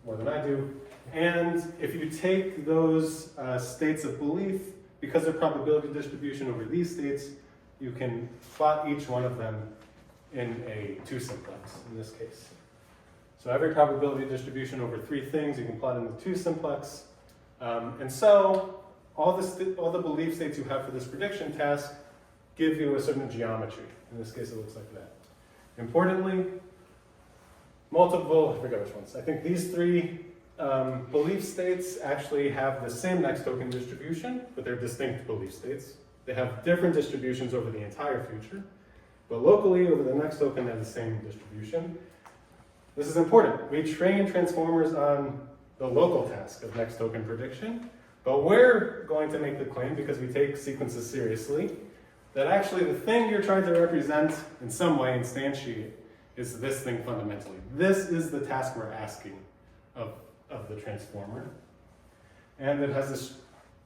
more than I do. And if you take those states of belief, because of probability distribution over these states, you can plot each one of them in a 2-simplex, in this case. So every probability distribution over 3 things, you can plot in the 2-simplex. And so all the belief states you have for this prediction task give you a certain geometry. In this case, it looks like that. Importantly, I forget which ones. I think these 3 belief states actually have the same next token distribution, but they're distinct belief states. They have different distributions over the entire future, but locally over the next token they have the same distribution. This is important. We train transformers on the local task of next token prediction, but we're going to make the claim, because we take sequences seriously, that actually the thing you're trying to represent in some way, instantiate, is this thing fundamentally. This is the task we're asking of the transformer. And it has this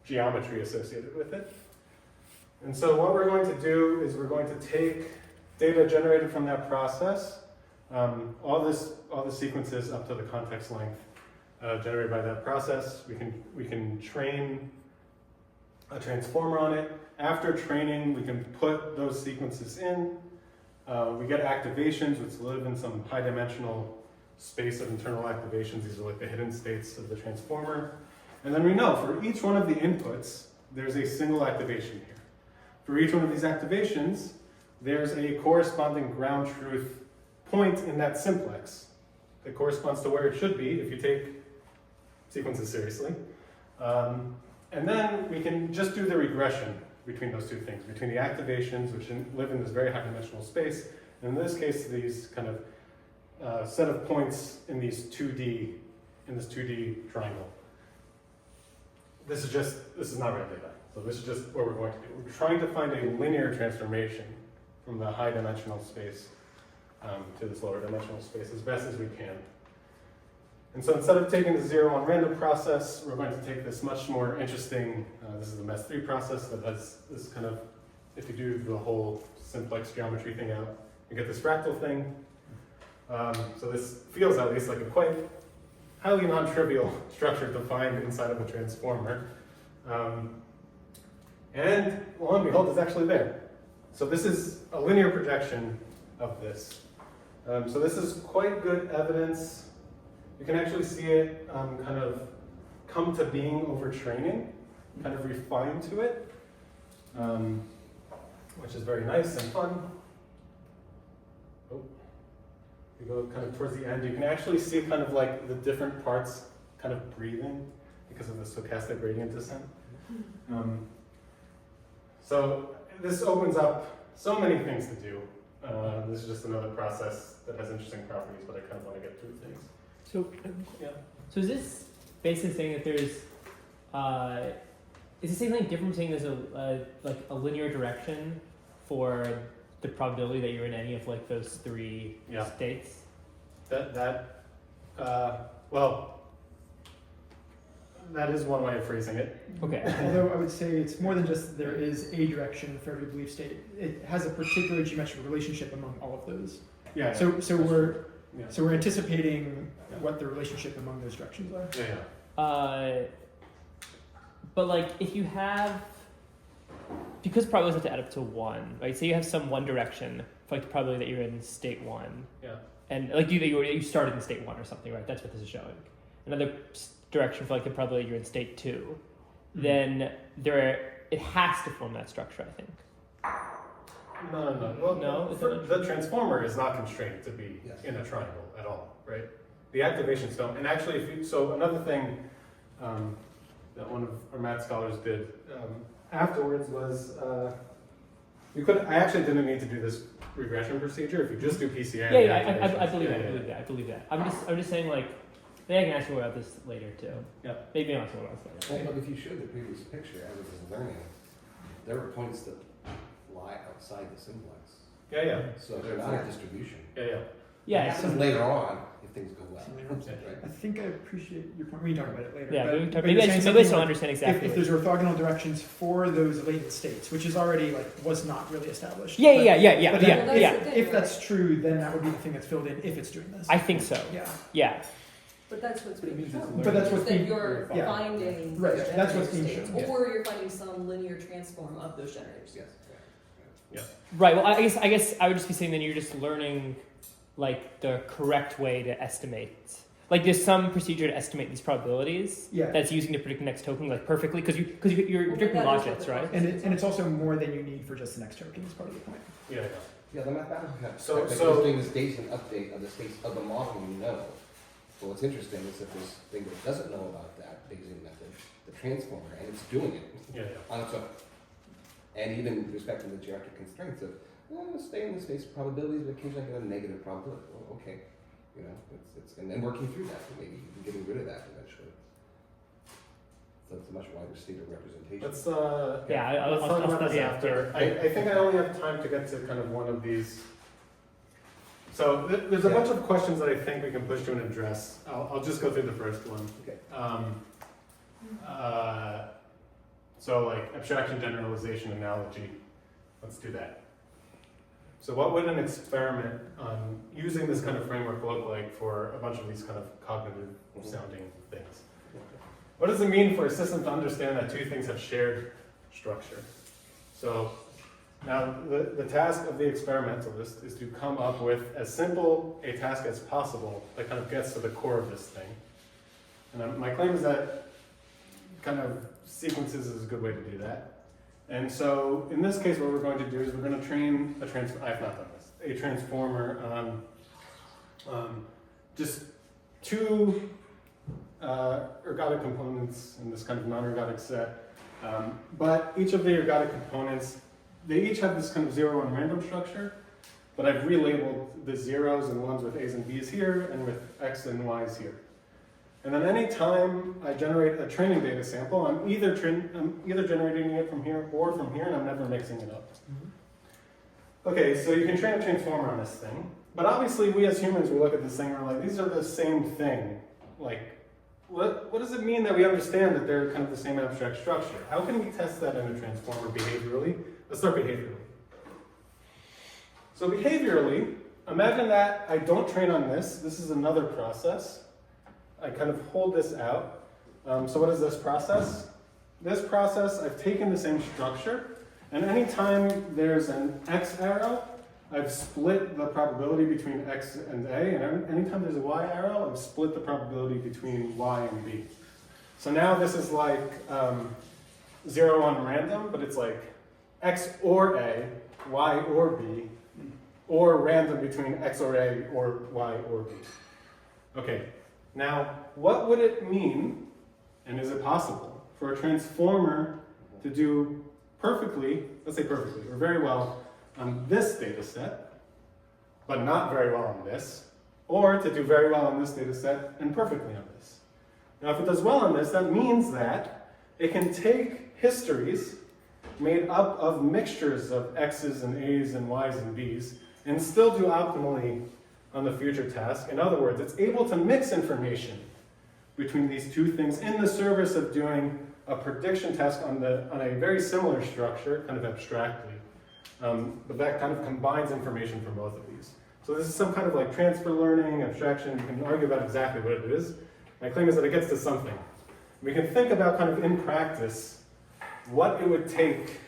geometry associated with it. And so what we're going to do is we're going to take data generated from that process, all the sequences up to the context length generated by that process. We can train a transformer on it. After training, we can put those sequences in. We get activations which live in some high-dimensional space of internal activations. These are like the hidden states of the transformer. And then we know for each one of the inputs, there's a single activation here. For each one of these activations, there's a corresponding ground truth point in that simplex that corresponds to where it should be if you take sequences seriously. And then we can just do the regression between those 2 things, between the activations, which live in this very high-dimensional space, and in this case, these kind of set of points in this 2D triangle. This is not real data. So this is just what we're going to do. We're trying to find a linear transformation from the high-dimensional space to this lower-dimensional space as best as we can. And so instead of taking the 0-1 random process, we're going to take this much more interesting, this is the MES3 process that has this kind of, if you do the whole simplex geometry thing out, you get this fractal thing. So this feels at least like a quite highly non-trivial structure to find inside of a transformer. And lo and behold, it's actually there. So this is a linear projection of this. So this is quite good evidence. You can actually see it kind of come to being over training, kind of refine to it, which is very nice and fun. Oh. You go kind of towards the end, you can actually see kind of like the different parts kind of breathing because of the stochastic gradient descent. So this opens up so many things to do. This is just another process that has interesting properties, but I kind of want to get through things. So, yeah. So is this basically saying that there's, is it saying something different from saying there's a linear direction for the probability that you're in any of like those 3 states? Well, that is one way of phrasing it. Okay. Although I would say it's more than just there is a direction for every belief state. It has a particular geometric relationship among all of those. Yeah. So we're anticipating what the relationship among those directions are. Yeah. But like if you have, because probabilities have to add up to 1, right? So you have some one direction for like the probability that you're in state 1. Yeah. And like you started in state 1 or something, right? That's what this is showing. Another direction for like the probability you're in state 2. then it has to form that structure, I think. No. Well, No, the transformer is not constrained to be Yes. in a triangle at all, right? The activations don't. And actually, so another thing that one of our math scholars did afterwards was I actually didn't need to do this regression procedure. If you just do PCA. I believe that. I believe that. I'm just saying, like, maybe I can ask you more about this later too. Yeah. Maybe I'll ask you more about this later. Well, but if you showed the previous picture as it was learning, there were points that lie outside the simplex. Yeah. So they're not a distribution. Yeah. Yeah. It happens later on if things go well. Right? I think I appreciate your point. We can talk about it later. Yeah, but maybe I just don't understand exactly. If there's orthogonal directions for those latent states, which is already was not really established. Yeah. But then yeah. If that's true, then that would be the thing that's filled in if it's doing this. I think so. Yeah. But that's what's But it being means it's shown. learning. But that's what's Is that being- you're yeah. finding Right, those that's what's generator being states, shown. or you're finding some linear transform of those generators. Yes. Right. Well, I guess I would just be saying then you're just learning, like, the correct way to estimate. Like, there's some procedure to estimate these probabilities Yeah. that's using to predict the next token, like, perfectly, because you're predicting Well, that is what logits, the right? And it's also more than you need for just the next token. Is part of the point. Yeah. Yeah, the mathematical So- is doing this data and update of the states of the model you know. But what's interesting is that this thing that doesn't know about that Bayesian method, the transformer, and it's doing it Yeah. on its own. And even with respect to the geometric constraints of, stay in the space of probabilities, but occasionally I get a negative probability. Well, okay, and then working through that, maybe even getting rid of that eventually. So it's a much wider state of representation. Let's I'll talk about study this it. after. I think I only have time to get to kind of one of these. So there's a bunch of questions that I think we can push to and address. I'll just go through the first one. Okay. So like abstraction, generalization, analogy. Let's do that. So what would an experiment on using this kind of framework look like for a bunch of these kind of cognitive sounding things? What does it mean for a system to understand that two things have shared structure? So now the task of the experimentalist is to come up with as simple a task as possible that kind of gets to the core of this thing. And my claim is that kind of sequences is a good way to do that. And so in this case, what we're going to do is we're going to train a transformer on just two ergodic components in this kind of non-ergodic set. But each of the ergodic components, they each have this kind of 0-1 random structure, but I've relabeled the zeros and ones with A's and B's here and with X and Y's here. And then any time I generate a training data sample, I'm either generating it from here or from here, and I'm never mixing it up. Okay, so you can train a transformer on this thing, but obviously we as humans, we look at this thing and we're like, these are the same thing. Like, what does it mean that we understand that they're kind of the same abstract structure? How can we test that in a transformer behaviorally? Let's start behaviorally. So behaviorally, imagine that I don't train on this. This is another process. I kind of hold this out. So what is this process? This process, I've taken the same structure, and anytime there's an X arrow, I've split the probability between X and A, and anytime there's a Y arrow, I've split the probability between Y and B. So now this is like 0-1 random, but it's like X or A, Y or B, or random between X or A or Y or B. Okay. Now, what would it mean, and is it possible, for a transformer to do perfectly, let's say perfectly, or very well on this data set, but not very well on this, or to do very well on this data set and perfectly on this? Now, if it does well on this, that means that it can take histories made up of mixtures of X's and A's and Y's and B's and still do optimally on the future task. In other words, it's able to mix information between these two things in the service of doing a prediction task on a very similar structure, kind of abstractly. But that kind of combines information from both of these. So this is some kind of like transfer learning, abstraction. You can argue about exactly what it is. My claim is that it gets to something. We can think about kind of in practice what it would take,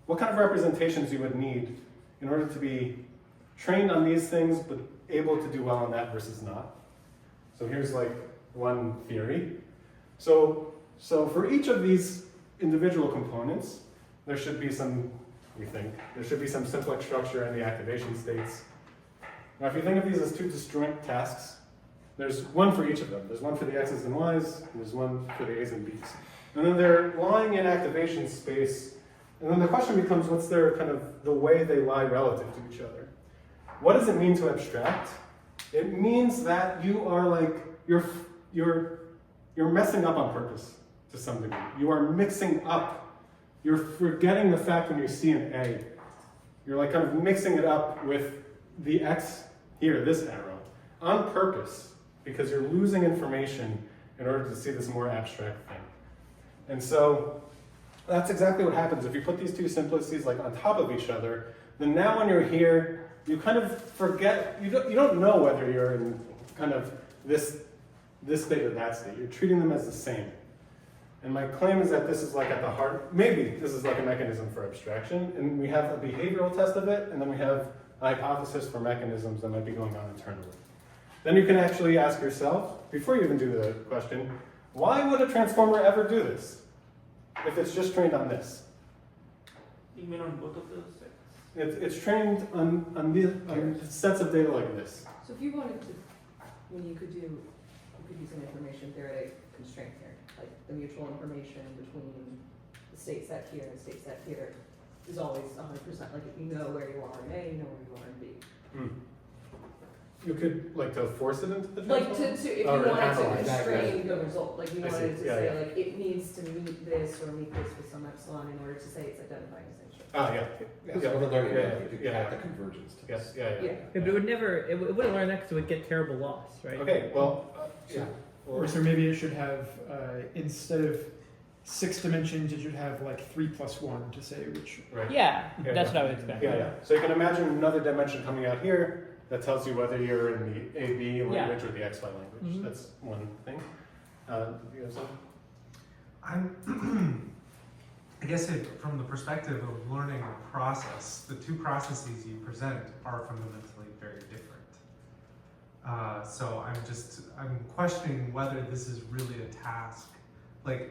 what kind of representations you would need in order to be trained on these things, but able to do well on that versus not. So here's like one theory. So So for each of these individual components, there should be some, we think, there should be some simplex structure in the activation states. Now if you think of these as two disjoint tasks, there's one for each of them. There's one for the X's and Y's, and there's one for the A's and B's. And then they're lying in activation space, and then the question becomes, what's their kind of, the way they lie relative to each other? What does it mean to abstract? It means that you are like, you're messing up on purpose to some degree. You are mixing up. You're forgetting the fact when you see an A. You're like kind of mixing it up with the X here, this arrow, on purpose, because you're losing information in order to see this more abstract thing. And so that's exactly what happens if you put these two simplices like on top of each other. Then now when you're here, you kind of forget, you don't know whether you're in kind of this state or that state. You're treating them as the same. And my claim is that this is like at the heart, maybe this is like a mechanism for abstraction, and we have a behavioral test of it, and then we have a hypothesis for mechanisms that might be going on internally. Then you can actually ask yourself, before you even do the question, why would a transformer ever do this if it's just trained on this? You mean on both of those sets? It's trained on sets of data like this. So if you wanted to, when you could use an information theoretic constraint here, like the mutual information between the state set here and the state set here is always 100%, like if you know where you are in A, you know where you are in B. You could, like, to force it into the Like transformer? if you Or wanted to analyze that, constrain the result, like you I see. wanted to Yeah, say yeah. like it needs to meet this or meet this with some epsilon in order to say it's identifying the same structure. Ah, yeah. Because Yeah. we're learning Yeah, that you could yeah. count the convergence test. Yes, yeah. Yeah. But it would never, it wouldn't learn that because it would get terrible loss, right? Okay, well, yeah. Or so maybe it should have, instead of 6 dimensions, it should have like 3 plus 1 to say which. Right. Yeah, Yeah, that's yeah. what I would expect. Yeah. So you can imagine another dimension coming out here that tells you whether you're in the AB language or the XY language. Mhm. That's one thing. Do you have something? I guess from the perspective of learning a process, the two processes you present are fundamentally very different. So I'm questioning whether this is really a task. Like,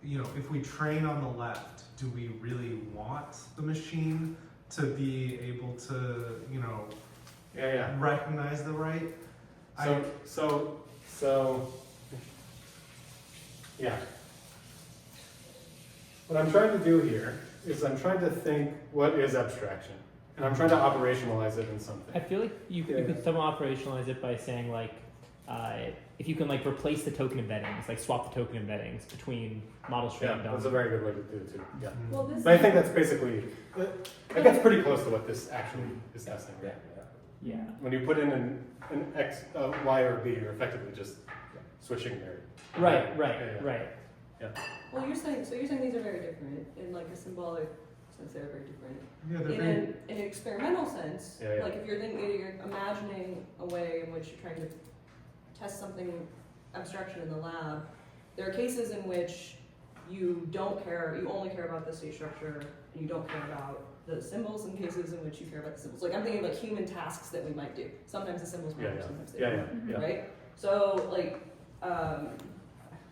if we train on the left, do we really want the machine to be able to, recognize the right? So, yeah. What I'm trying to do here is I'm trying to think what is abstraction, and I'm trying to operationalize it in I something. feel like you could somewhat operationalize it by saying like, if you can like replace the token embeddings, like swap the token embeddings between models Yeah, trained on. that's a very good way to do it too. Yeah. Well, this But I think that's basically, it gets pretty close to what this actually is testing. Yeah. Yeah. When you put in an X, Y, or B, you're effectively just switching their. Right. Yeah. Well, you're saying these are very different in like a symbolic sense. They're very different. Yeah, they're In very, an experimental sense, Yeah, yeah. like if you're imagining a way in which you're trying to test something abstraction in the lab, there are cases in which you only care about the state structure and you don't care about the symbols, and cases in which you care about the symbols. Like I'm thinking like human tasks that we might do. Sometimes the symbols matter, sometimes they don't. Yeah. Right? So like I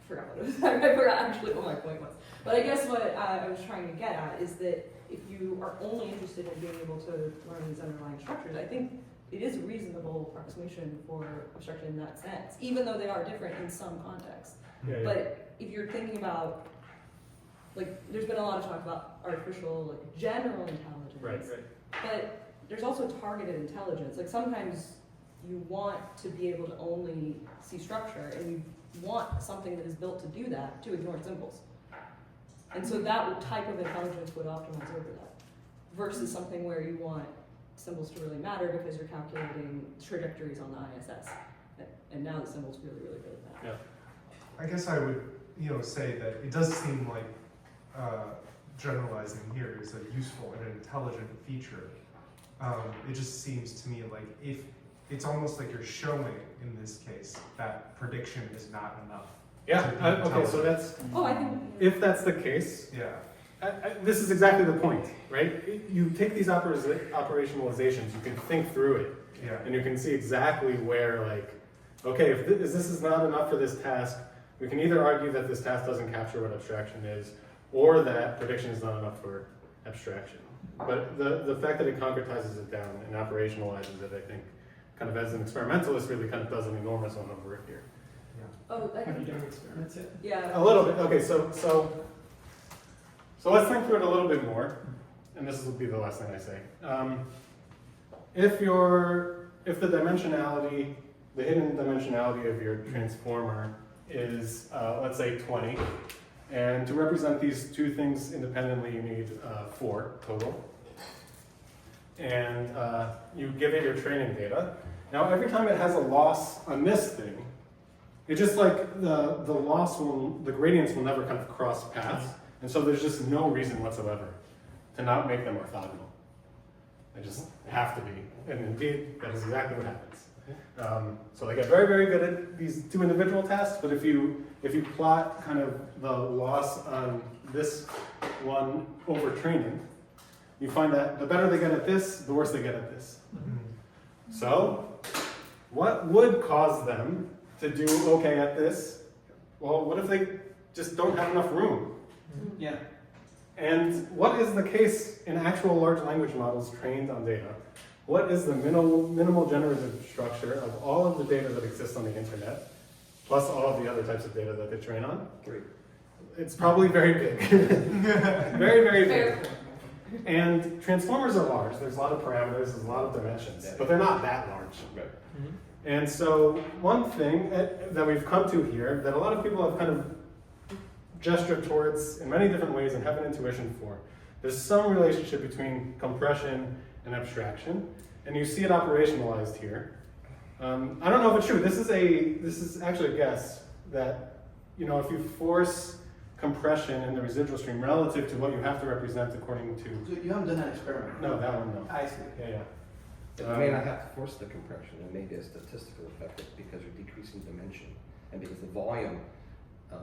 forgot what it was. I forgot actually what my point was. But I guess what I was trying to get at is that if you are only interested in being able to learn these underlying structures, I think it is a reasonable approximation for abstraction in that sense, even though they are different in some contexts. But if you're thinking about, like, there's been a lot of talk about artificial, like, general intelligence. Right. But there's also targeted intelligence. Like, sometimes you want to be able to only see structure, and you want something that is built to do that, to ignore symbols. And so that type of intelligence would optimize over that, versus something where you want symbols to really matter because you're calculating trajectories on the ISS. And now the symbols really matter. I guess I would, say that it does seem like generalizing here is a useful and intelligent feature. It just seems to me like if it's almost like you're showing in this case that prediction is not enough. Okay, so that's, I think. if that's the case, this is exactly the point, right? You take these operationalizations, you can think through it, and you can see exactly where, like, okay, if this is not enough for this task, we can either argue that this task doesn't capture what abstraction is, or that prediction is not enough for abstraction. But the fact that it concretizes it down and operationalizes it, I think, kind of as an experimentalist, really kind of does an enormous amount of work here. Oh, I Have you think, done experiments yet? yeah. A little bit. Okay, so let's think through it a little bit more, and this will be the last thing I say. If the dimensionality, the hidden dimensionality of your transformer is, let's say, 20, and to represent these two things independently, you need 4 total, and you give it your training data. Now, every time it has a loss on this thing, it's just like the gradients will never kind of cross paths, and so there's just no reason whatsoever to not make them orthogonal. They just have to be, and indeed, that is exactly what happens. So they get very, very good at these 2 individual tasks, but if you plot kind of the loss on this one over training, you find that the better they get at this, the worse they get at this. So, what would cause them to do okay at this? Well, what if they just don't have enough room? Yeah. And what is the case in actual large language models trained on data? What is the minimal generative structure of all of the data that exists on the internet, plus all of the other types of data that they train on? 3. It's probably very big. Very, very big. And transformers are large. There's a lot of parameters, there's a lot of dimensions, but they're not that large. Right. And so one thing that we've come to here that a lot of people have kind of gestured towards in many different ways and have an intuition for, there's some relationship between compression and abstraction, and you see it operationalized here. I don't know if it's true. This is actually a guess that, you know, if you force compression in the residual stream relative to what you have to represent according to. So you haven't done that experiment? No, that one no. I see. Yeah. You may not have to force the compression, it may be a statistical effect because you're decreasing dimension, and because the volume of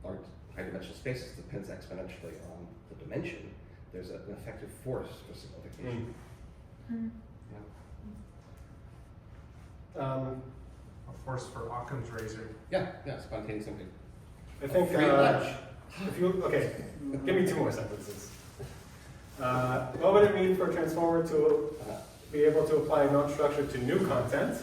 large high-dimensional spaces depends exponentially on the dimension, there's an effective force for simplification. A force for Occam's razor. Yeah, spontaneous something. I think Free lunch. if you give me 2 more sentences. What would it mean for a transformer to be able to apply a known structure to new content?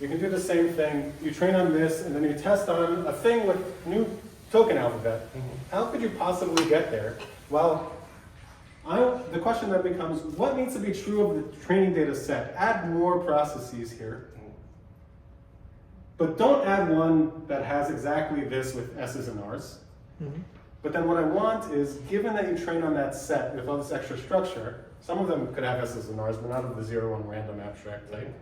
You can do the same thing. You train on this, and then you test on a thing with new token alphabet. How could you possibly get there? Well, the question then becomes, what needs to be true of the training data set? Add more processes here. But don't add one that has exactly this with S's and R's. But then what I want is, given that you train on that set with all this extra structure, some of them could have S's and R's, but not of the 0-1 random abstract type.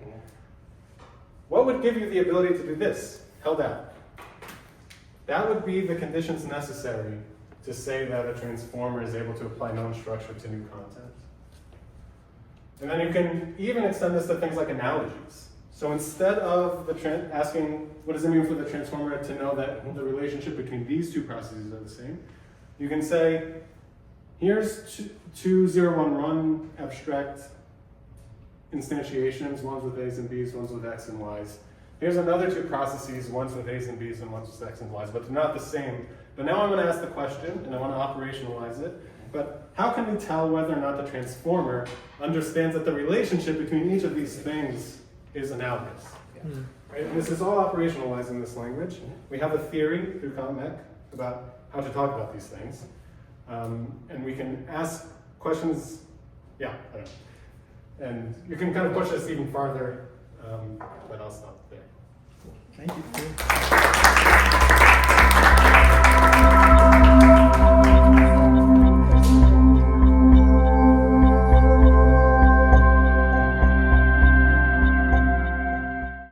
What would give you the ability to do this? Held out. That would be the conditions necessary to say that a transformer is able to apply known structure to new content. And then you can even extend this to things like analogies. So instead of asking, what does it mean for the transformer to know that the relationship between these 2 processes are the same, you can say, here's 2 0-1 run abstract instantiations, ones with A's and B's, ones with X and Y's. Here's another 2 processes, ones with A's and B's and ones with X and Y's, but they're not the same. But now I'm going to ask the question, and I want to operationalize it, but how can we tell whether or not the transformer understands that the relationship between each of these things is analogous? Right? And this is all operationalized in this language. We have a theory through COMMEC about how to talk about these things. And we can ask questions, I don't know. And you can kind of push this even farther, but I'll stop there. Thank you.